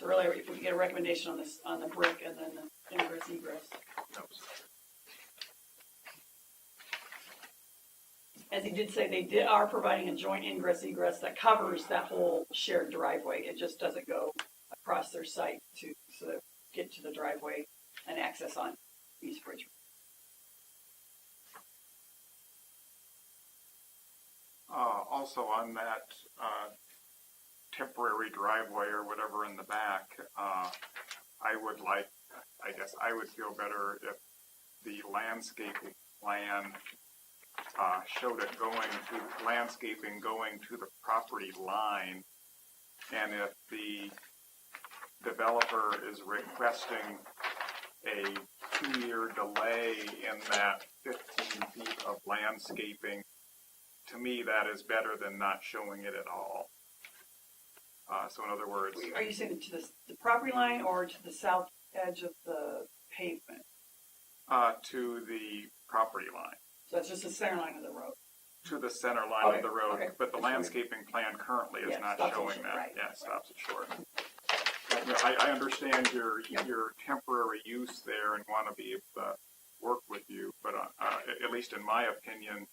So really, if we could get a recommendation on the brick and then the ingress egress. As he did say, they are providing a joint ingress egress that covers that whole shared driveway. It just doesn't go across their site so that get to the driveway and access on East Bridge. Also on that temporary driveway or whatever in the back, I would feel better if the landscaping plan showed it landscaping going to the property line, and if the developer is requesting a 2-year delay in that 15 feet of landscaping, to me that is better than not showing it at all. So in other words, Are you saying to the property line or to the south edge of the pavement? to the property line. So that's just the center line of the road. To the center line of the road, okay. but the landscaping plan currently is Yeah, not stops it showing short, that. right. Yeah, it stops it short. I understand your temporary use there and want to be able to work with you, but at least in my opinion,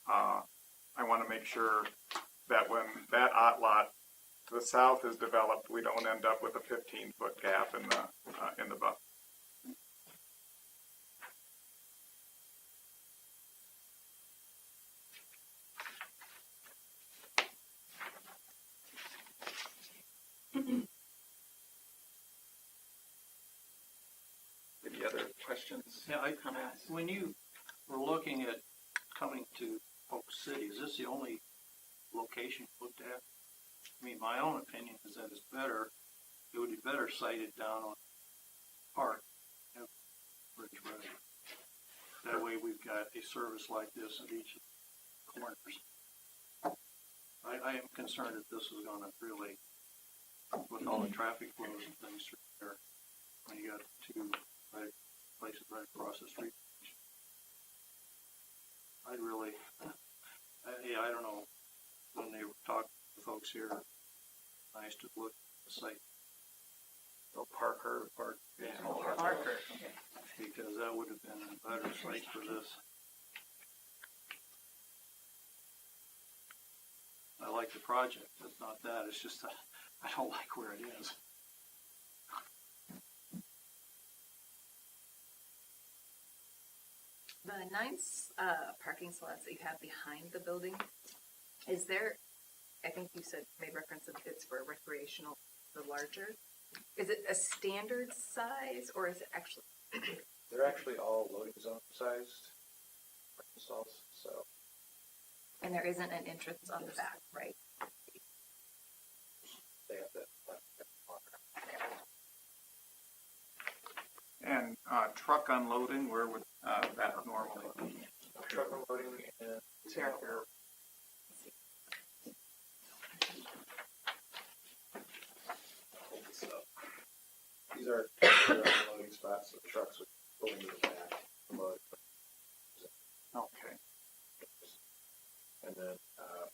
I want to make sure that when that lot to the south is developed, we don't end up with a 15-foot gap in the buffer. Any other questions? Yeah, comments? when you were looking at coming to Polk City, is this the only location you looked at? I mean, my own opinion is that it would be better sited down on Park, Bridge Road. That way we've got a service like this at each corners. I am concerned that this is gonna really, with all the traffic flows and things through there, when you got two places right across the street. I'd really, yeah, I don't know, when they were talking to folks here, nice to look at the site. Oh, Parker, yeah. Parker, okay. Because that would have been a better site for this. I like the project, it's not that, it's just that I don't like where it is. The 9 parking slots that you have behind the building, is there, I think you said, made reference that it's for recreational, the larger. Is it a standard size or is it actually? They're actually all loading zone sized stalls, so. And there isn't an entrance on the back, right? They have that. And truck unloading, where would that normally be? Truck unloading and Zero. These are unloading spots, so the trucks would go into the back, unload. Okay. And then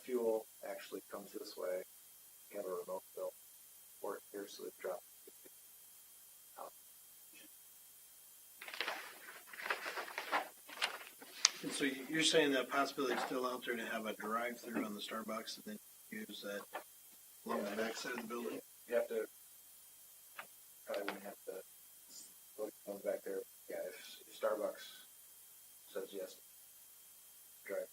fuel actually comes this way. We have a remote bill port here, so they drop. And so you're saying that possibility is still out there to have a drive-through on the Starbucks and then use that along the backside of the building? You have to, probably wouldn't have to, look on back there. Yeah, if Starbucks says yes, drive.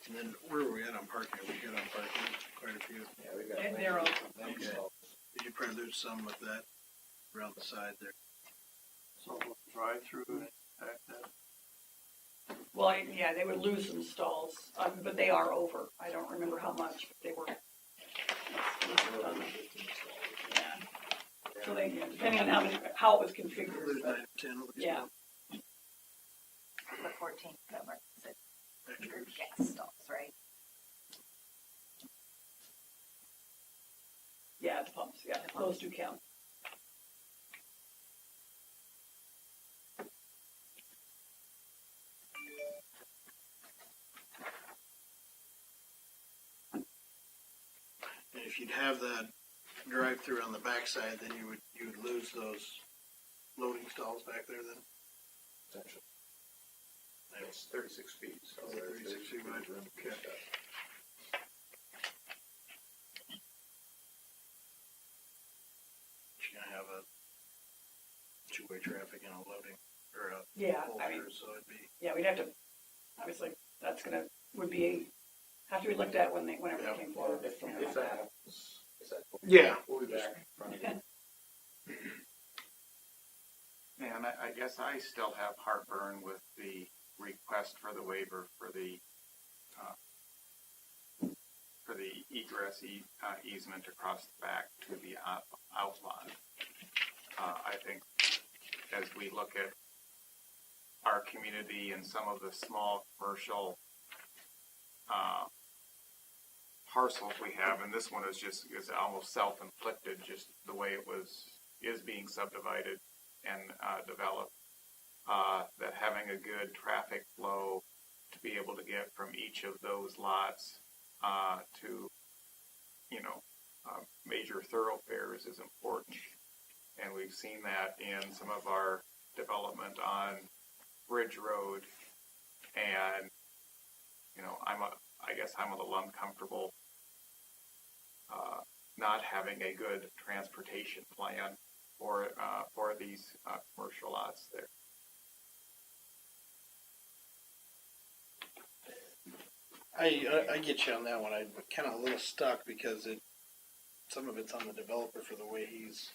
And then where were we at on parking? We got on parking, quite a few. Yeah, we've got. And narrow. Okay. Did you probably lose some with that around the side there? So drive-through and back that. Well, yeah, they would lose some stalls, but they are over. I don't remember how much, but they were. Yeah. So they, depending on how it was configured. Lose 9 but- or 10 at least. Yeah. The 14 that marks it, Extras. gas stalls, right? Yeah, the pumps, yeah, those do count. And if you'd have that drive-through on the backside, then you would lose those loading stalls back there then? Potentially. It's 36 feet, so Is it there's 36 feet wide? room for Okay. stuff. You're gonna have a two-way traffic and a loading, or a Yeah, pull I mean, through, so it'd be, yeah, we'd have to, obviously, that's gonna, have to be looked at whenever Yeah. they came forward. If something that like that. happens, Yeah. we'll be back in front of you. And I guess I still have heartburn with the request for the waiver for the egress easement across the back to the outlot. I think as we look at our community and some of the small commercial parcels we have, and this one is almost self-inflicted, just the way it is being subdivided and developed, that having a good traffic flow to be able to get from each of those lots to, major thoroughfares is important. And we've seen that in some of our development on Bridge Road. And, I guess I'm a little uncomfortable not having a good transportation plan for these commercial lots there. I get you on that one. I'm kind of a little stuck because some of it's on the developer for the way he's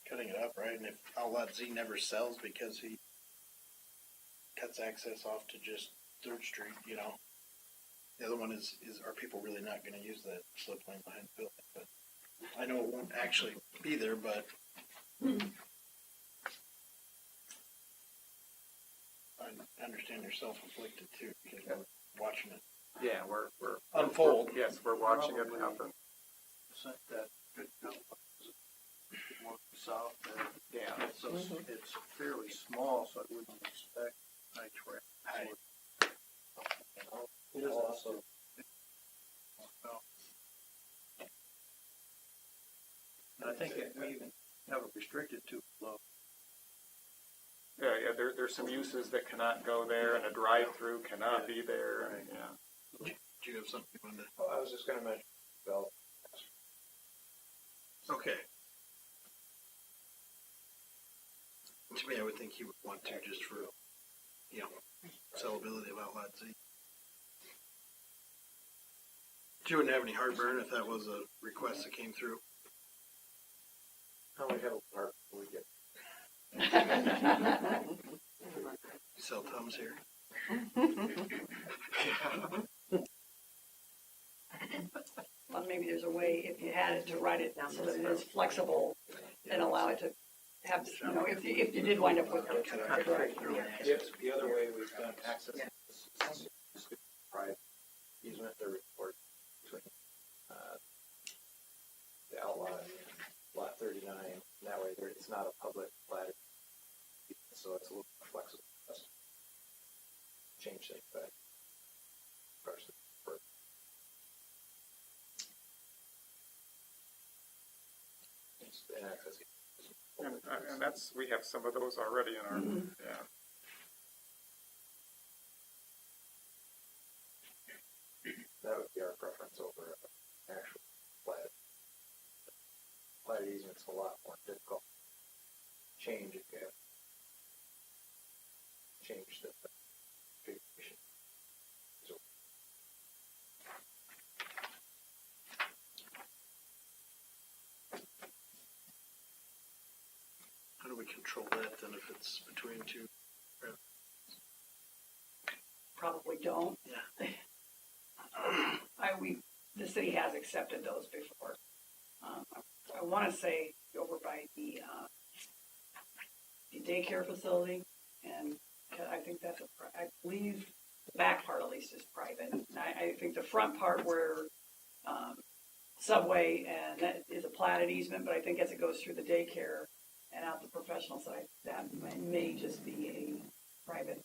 cutting it up, right? And if Outlet Z never sells because he cuts access off to just Third Street, the other one is are people really not going to use that slip lane behind the building? But I know it won't actually be there, but I understand you're self-inflicted too, because we're watching it Yeah, we're unfold. yes, we're watching it Probably. happen. Sent that more south there. Yeah. So it's fairly small, so I wouldn't expect high traffic. It is also, And I think we even have it restricted to low. Yeah, there's some uses that cannot go there, and a drive-through cannot be there, and, yeah. Do you have something you wanted I was just gonna mention, well, to? Okay. To me, I would think he would want to just for, sellability of Outlet Z. You wouldn't have any heartburn if that was a request that came through? how we have a park, we get You sell Tums here? Well, maybe there's a way, if you had it, to write it so that it is flexible and allow it to have, if you did wind up with the drive-through. the other way we've done access is private easement or report between, the outlot, lot 39, and that way it's not a public platted, so it's a little more flexible. Let's change things back. And access. And that's, we have some of those already in our, yeah. That would be our preference over actual platted. Platted easement's a lot more difficult. Change if you have changed the configuration. So How do we control that then if it's between two? Probably don't. Yeah. The city has accepted those before. I want to say over by the daycare facility, and I think I believe the back part at least is private. And I think the front part where Subway, and that is a platted easement, but I think as it goes through the daycare and out the professional side, that may just be a private.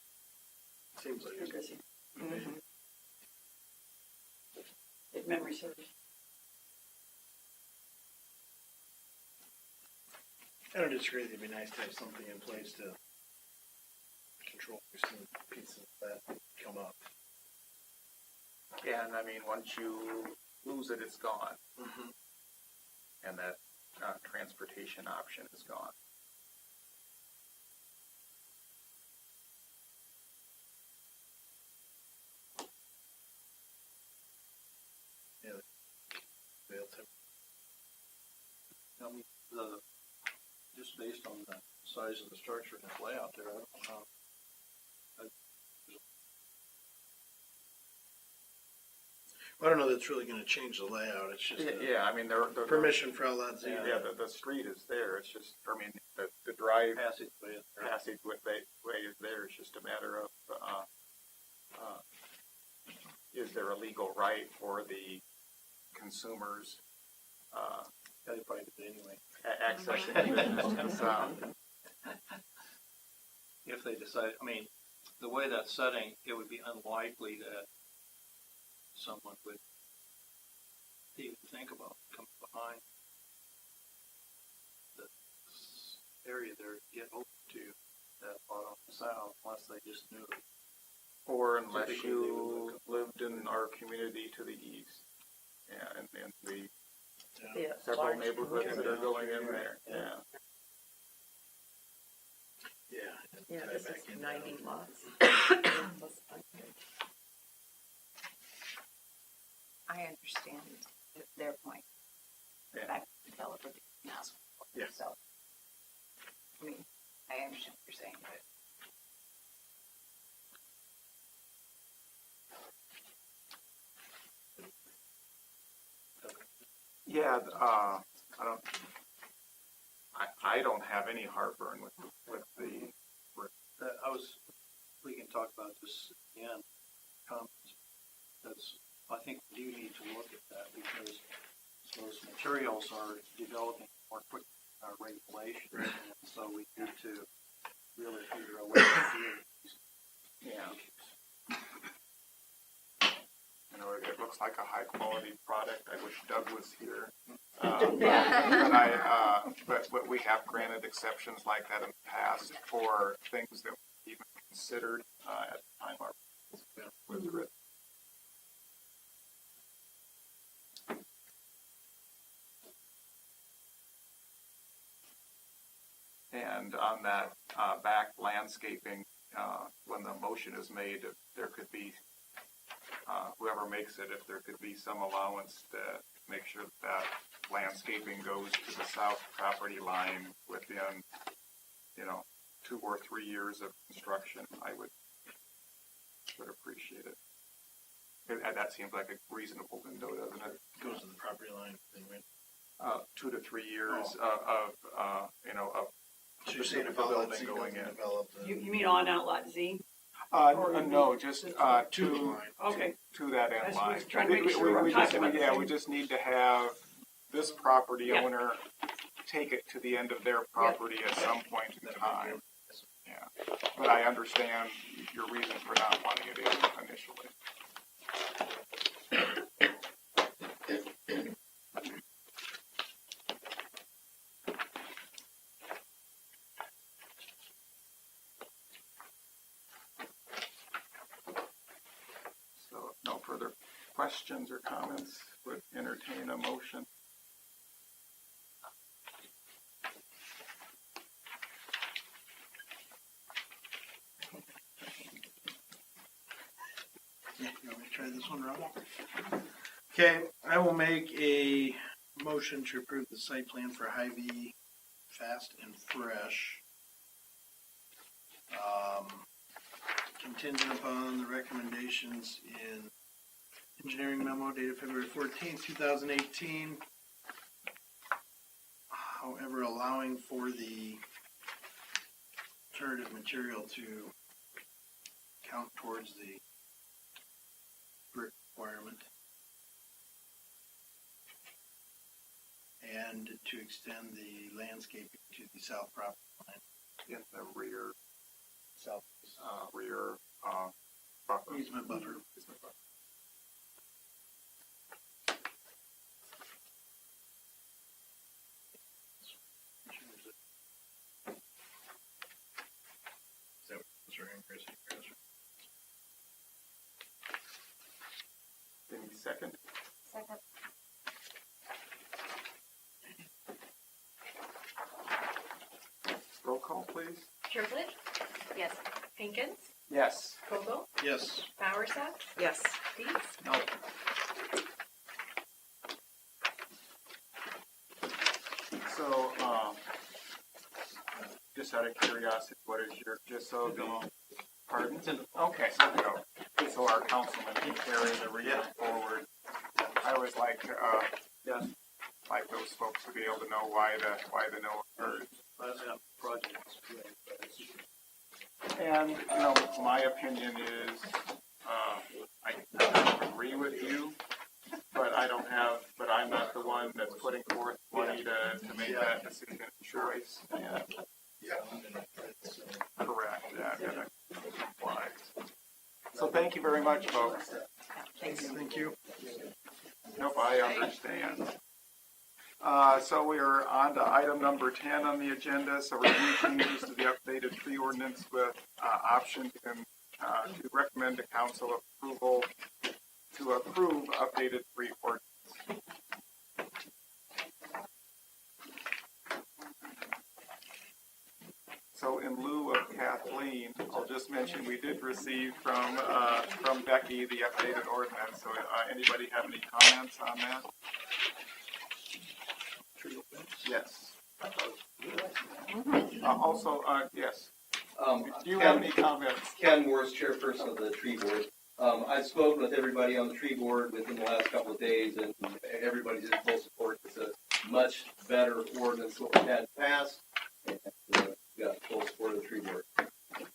Seems like it. Interesting. If memory serves. I don't disagree. It'd be nice to have something in place to control some pieces that come up. Yeah, and I mean, once you lose it, it's gone, and that transportation option is gone. I mean, just based on the size of the structure and its layout there, I don't know how. I don't know that's really going to change the layout. It's just Yeah, I mean, the permission for Outlet Z. Yeah, the street is there. It's just, I mean, the drive Passageway. way is there. It's just a matter of, is there a legal right for the consumers, They probably did anyway. accessing the sound? If they decide, I mean, the way that's setting, it would be unlikely that someone would even think about coming behind the area there to get over to that part on the south, unless they just knew it. Or unless Typically, they would you look lived in our community to the east. Yeah, and the Yeah, several large neighborhoods that are community. going in there, yeah. Yeah. Yeah, Tie this back is into 90 that. lots. I understand their point. Yeah. That developer didn't ask for it. Yes. So, I mean, I understand what you're saying, but Yeah, I don't have any heartburn with the, I was, we can talk about this again, comments, I think we do need to look at that because those materials are developing more quickly than our regulations. Right. And so we need to really figure out what to do with these Yeah. issues. You know, it looks like a high-quality product. I wish Doug was here. But we have granted exceptions like that in the past for things that we even considered at the time our was written. And on that back landscaping, when the motion is made, if there could be, whoever makes it, if there could be some allowance to make sure that landscaping goes to the south property line within, 2 or 3 years of construction, I would appreciate it. And that seems like a reasonable window, doesn't it? Goes to the property line thing, right? 2 to 3 years Oh. of So you're saying the if all that building going in. developed, You mean on Outlot Z? No, just to the to line. Okay. to that end I was line. trying to make sure we're talking about the Yeah, same- we just need to have this property Yeah. owner take it to the end of their property at some point in time. Yeah, but I understand your reason for not wanting it in initially. So, if no further questions or comments, would entertain a motion. Yeah, you want me to try this one, Rob? Okay, I will make a motion to approve the site plan for Hy-Vee Fast and Fresh. Contingent upon the recommendations in engineering memo dated February 14th, 2018. However, allowing for the alternative material to count towards the brick requirement. And to extend the landscaping to the south property line. In the rear, South. rear, buffer. Easement buffer. Easement buffer. Is that what was right, Chris? Any second? Second. Roll call, please. Triplett, Yes. Hankins, Yes. Koval, Yes. Bowersox, Yes. Dees. No. So, just out of curiosity, what is your, just so the, pardon? Okay, so we go. So our councilman can carry the reason forward. I always like, like those folks to be able to know why the no occurred. Last time project was great, but it's And, my opinion is, I agree with you, but I'm not the one that's putting forth money to make that decision and choice. And correct, yeah, I'm gonna comply. So thank you very much, folks. Thank you. Nope, I understand. So we are on to item number 10 on the agenda. So review changes to the updated tree ordinance with option to recommend to council approval to approve updated tree ordinance. So in lieu of Kathleen, I'll just mention we did receive from Becky the updated ordinance. So anybody have any comments on that? Yes. Also, yes. Do you have any comments? Ken Morris, chairperson of the tree board. I've spoken with everybody on the tree board within the last couple of days, and everybody's in full support. It's a much better ordinance than what we had passed. And we got full support of the tree board.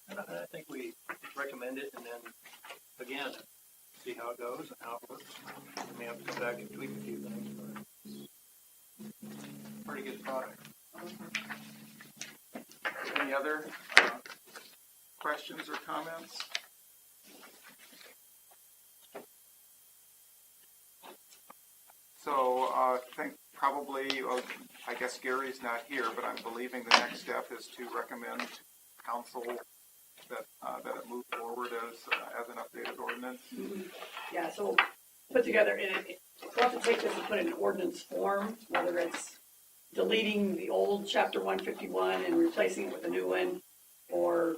And I think we recommend it, and then, again, see how it goes and how it works. We may have to come back and tweak a few things, but it's a pretty good product. Any other questions or comments? So I think probably, I guess Gary's not here, but I'm believing the next step is to recommend to council that it move forward as an updated ordinance. Yeah, so we'll put together, we'll have to take this and put it in ordinance form, whether it's deleting the old chapter 151 and replacing it with a new one, or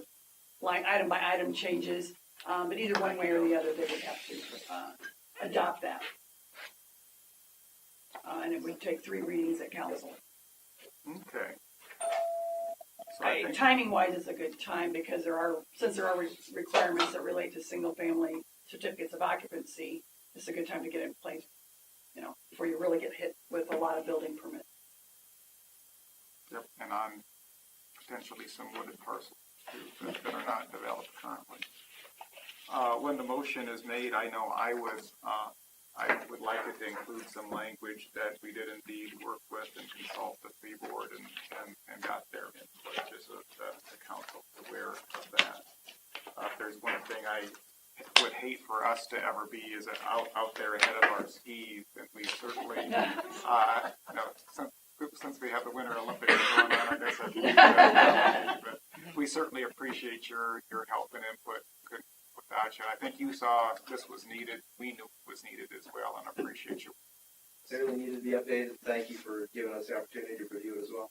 line item by item changes. But either one way or the other, they would have to adopt that. And it would take 3 readings at council. Okay. So I think, Timing wise, it's a good time because since there are requirements that relate to single family certificates of occupancy, it's a good time to get it in place, before you really get hit with a lot of building permits. yep, and on potentially some wooded parcels too, that are not developed currently. When the motion is made, I know I would like it to include some language that we did indeed work with and consult the tree board and got their input, just so that the council is aware of that. If there's one thing I would hate for us to ever be is out there ahead of our skis, and we certainly, since we have the Winter Olympics going on, I guess I can but we certainly appreciate your help and input. Without you, I think you saw this was needed. We knew it was needed as well, and appreciate you. Certainly needed to be updated. Thank you for giving us the opportunity to review it as well.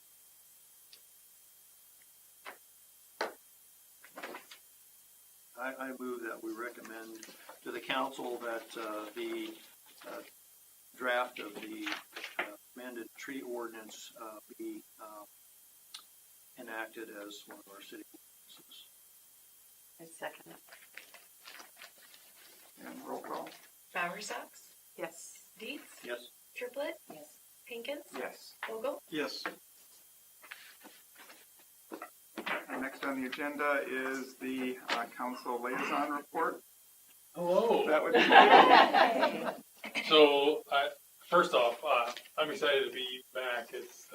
I move that we recommend to the council that the draft of the amended tree ordinance be enacted as one of our city ordinances. I second it. And roll call. Bowersox, Yes. Dietz, Yes. Triplett, Yes. Pinkins, Yes. Vogel. Yes. And next on the agenda is the council liaison report. Hello. That would be So, first off, I'm excited to be back. It's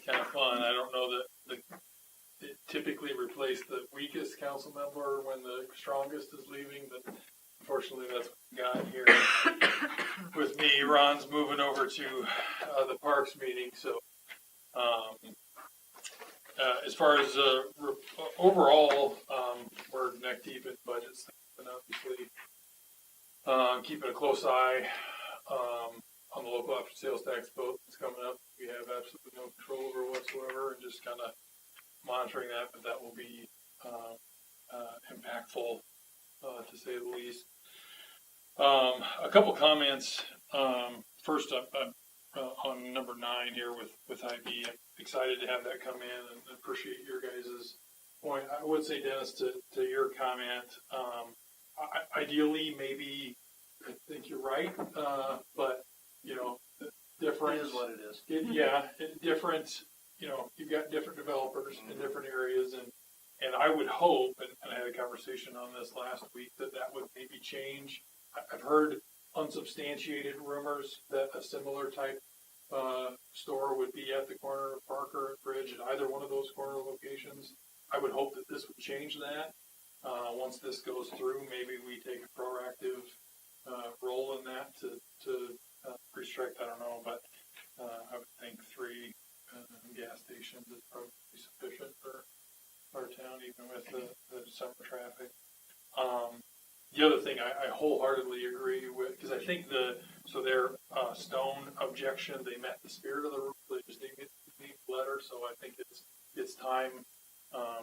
kind of fun. I don't know that it typically replaced the weakest council member when the strongest is leaving, but unfortunately that's what we got here. With me, Ron's moving over to the Parks meeting, so as far as overall, we're neck deep in budgets, and obviously keeping a close eye on the local option sales tax vote that's coming up. We have absolutely no control over whatsoever, and just kind of monitoring that, but that will be impactful, to say the least. A couple comments. First, on number 9 here with IB, I'm excited to have that come in and appreciate your guys' point. I would say, Dennis, to your comment, ideally, maybe I think you're right, but, different. It is what it is. Different, you've got different developers in different areas, and I would hope, and I had a conversation on this last week, that would maybe change. I've heard unsubstantiated rumors that a similar type store would be at the corner of Parker and Bridge at either one of those corner locations. I would hope that this would change that. Once this goes through, maybe we take a proactive role in that to restrict, I don't know, but I would think 3 gas stations is probably sufficient for our town, even with the summer traffic. The other thing I wholeheartly agree with, because I think their stone objection, they met the spirit of the rule, they just didn't get the letter, so I think it's time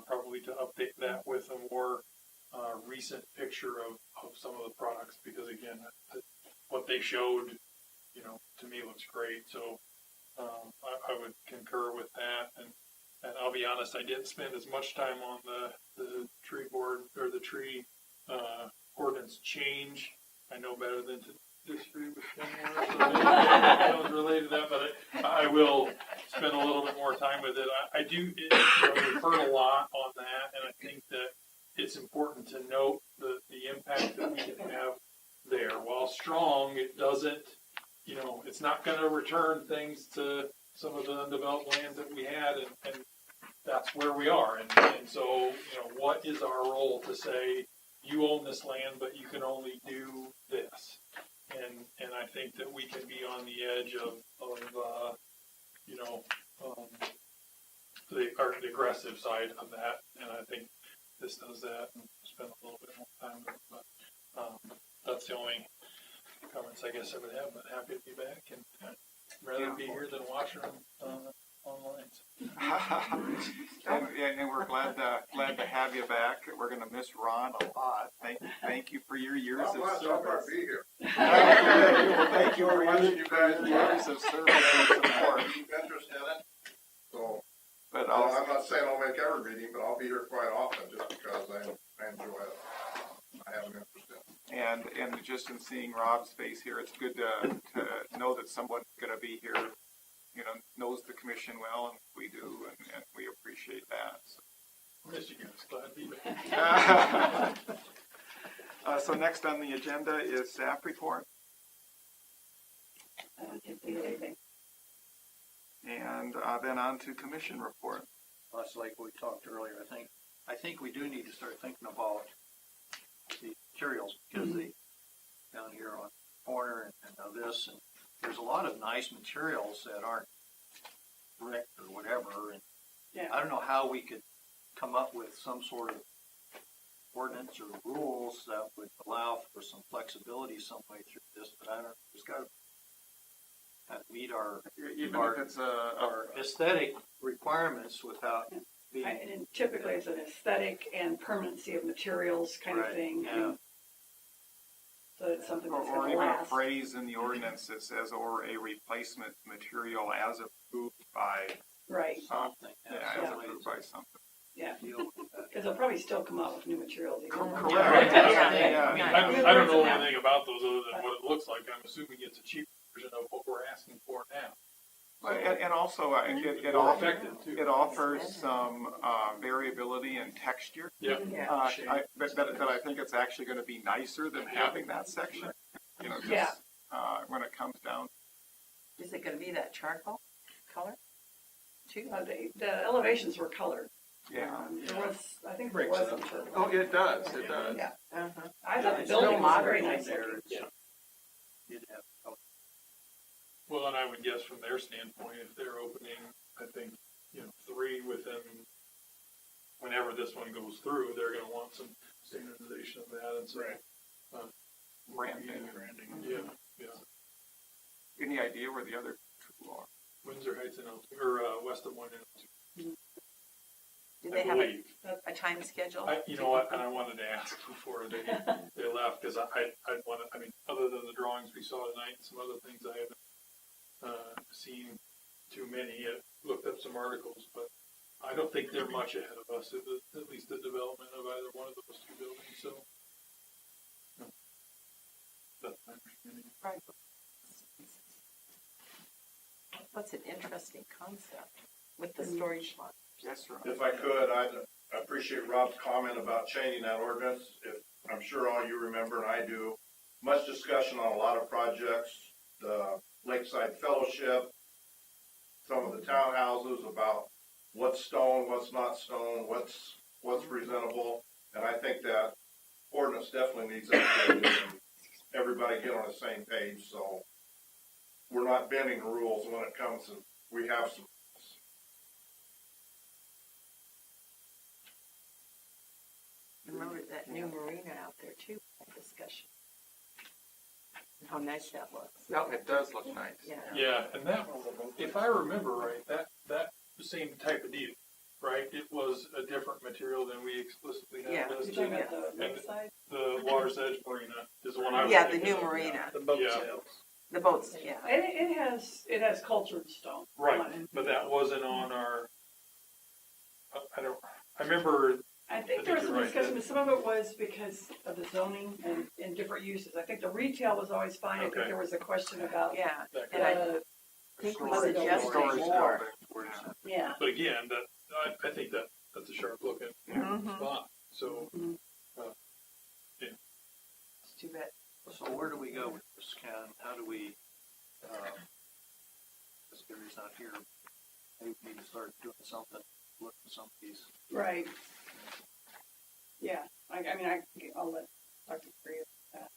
probably to update that with a more recent picture of some of the products, because again, what they showed, to me looks great, so I would concur with that, and I'll be honest, I didn't spend as much time on the tree board, or the tree ordinance change. I know better than to disagree with him more, so that was related to that, but I will spend a little bit more time with it. I do, we've heard a lot on that, and I think that it's important note the impact that we can have there. While strong, it doesn't, it's not gonna return things to some of the undeveloped lands that we had, and that's where we are. And so, what is our role to say, you own this land, but you can only do this? And I think that we can be on the edge of the aggressive side of that, and I think this does that, and spend a little bit more time with it, but that's the only comments I guess I would have, but happy to be back, and I'd rather be here than watching online. And we're glad to have you back. We're going to miss Ron a lot. Thank you for your years I'm of glad service. I'll be here. Well, thank you for Watching you guys your years of service and support. Keep interest in it. So, But I'm not saying I'll make every meeting, but I'll be here quite often just because I enjoy it. I have an interest in it. And just in seeing Rob's face here, it's good to know that someone's going to be here, knows the commission well, and we do, and we appreciate that. So. Miss you guys, glad to be back. So next on the agenda is staff report, I don't think we did anything. and then on to commission report. That's like we talked earlier, I think we do need to start thinking about the materials, because they, down here on the corner and now this, and there's a lot of nice materials that aren't brick or whatever, and Yeah. I don't know how we could come up with some sort of ordinance or rules that would allow for some flexibility some way through this, but I don't, there's got to meet our Even if it's our aesthetic requirements without being. And typically it's an aesthetic and permanency of materials kind of Right, thing. yeah. and So it's something that's or going to even a last. phrase in the ordinance that says, or a replacement material as approved by Right, Something. as approved by something. yeah. Deal with that. Because they'll probably still come out with new materials. even though- Correct. Yeah. I mean, I don't know anything about those other than what it looks like. I'm assuming it's a cheap version of what we're asking for now. And also, it More offers, effective too. it offers some variability in texture. Yeah. Yeah. That I think it's actually going to be nicer than having that section. Just, Yeah. when it comes down. Is it gonna be that charcoal color? Too? The elevations were colored. Yeah. There was, I think there was some turbo. Oh, it does. It does. Yeah. Uh-huh. I thought the It's building still was very modern nice there. looking. It's- You'd have Well, and I would guess from their standpoint, if they're opening, I think, 3 within, whenever this one goes through, they're gonna want some standardization of that, and so. Branding. Yeah. Any idea where the other two are? Windsor Heights and or west of 1 and Do 2, they I have believe. a time schedule? You know what, and I wanted to ask before they left, because I'd want to, other than the drawings we saw tonight and some other things I haven't seen too many, I looked up some articles, but I don't think they're much ahead of us, at least the development of either one of those 2 buildings, so. no. That's my understanding. Right. What's an interesting concept with the storage lot? Yes, sir. If I could, I'd appreciate Rob's comment about changing that ordinance. I'm sure all you remember, and I do, much discussion on a lot of projects, the Lakeside Fellowship, some of the townhouses about what's stone, what's not stone, what's presentable. And I think that ordinance definitely needs updated and everybody get on the same page, so we're not bending the rules when it comes to, we have some. Remember that new marina out there too, that discussion. How nice that looks. No, it does look nice. Yeah. Yeah, and that, if I remember right, that same type of deal, right? It was a different material than we explicitly Yeah. had You're listed. talking about the lakeside? The Water's Edge Marina is the one I was Yeah, the thinking new of. marina, The boat Yeah. sales. the boats, yeah. And it has cultured stone. on Right, it. but that wasn't on our, I remember, I think there was some discussion, but some of it was because of the zoning and different uses. I think the retail was always fine. I think Okay. there was a question about, Yeah, that and I uh, think we Storage suggested Storage more. building. yeah. but again, I think that's a sharp looking Mhm. spot, so. too bad. So where do we go with this, Ken? How do we, this Gary's not here, maybe we need to start doing something, look at some of these. Right. Yeah, I'll let Dr. Free that.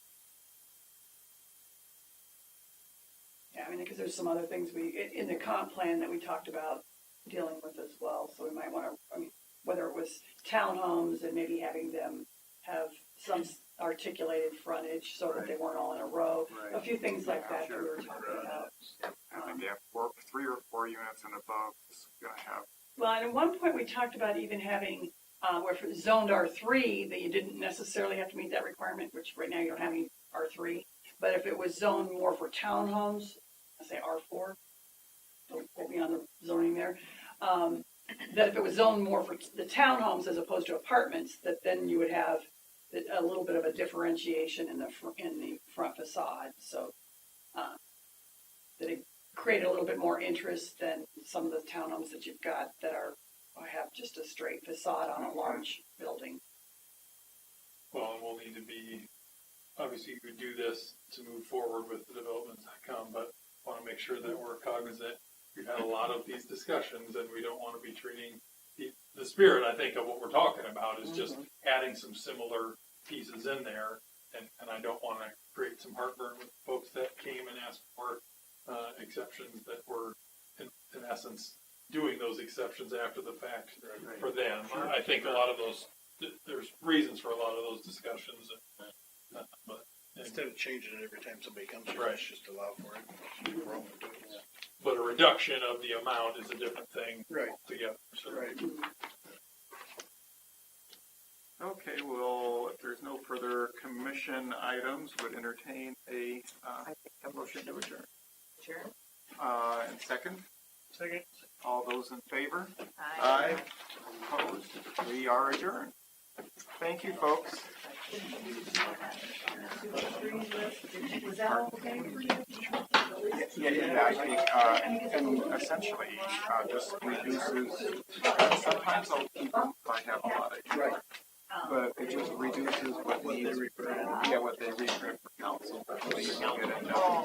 Yeah, because there's some other things in the comp plan that we talked about dealing with as well, so we might want to, whether it was townhomes and maybe having them have some articulated frontage so that they weren't all in a row, a few things like that that we were talking about. And if you have 3 or 4 units and above, it's gonna have. Well, and at one point we talked about even having, where if it was zoned R3, that you didn't necessarily have to meet that requirement, which right now you don't have any R3. But if it was zoned more for townhomes, I say R4, don't quote me on the zoning there, that if it was zoned more for the townhomes as opposed to apartments, that then you would have a little bit of a differentiation in the front facade. So that it created a little bit more interest than some of the townhomes that you've got that have just a straight facade on a large building. Well, and we'll need to be, obviously we do this to move forward with the developments that come, but want to make sure that we're cognizant. We've had a lot of these discussions and we don't want to be treating the spirit, I think, of what we're talking about is just adding some similar pieces in there. And I don't want to create some heartburn with folks that came and asked for exceptions that were in essence doing those exceptions after the fact for them. I think a lot of those, there's reasons for a lot of those discussions. But Instead of changing it every time somebody comes here, let's just allow for it. We're all doing it. But a reduction of the amount is a different thing altogether. So. Right. Okay, well, if there's no further commission items, would entertain a motion to adjourn. Sure. And second? Second. All those in favor? Aye. Opposed? We are adjourned. Thank you, folks. Was that all okay for you? Yeah, I think, and essentially, just reduces, sometimes I'll keep them if I have a lot of. Right. But it just reduces what they reprint for council. So you can get it done.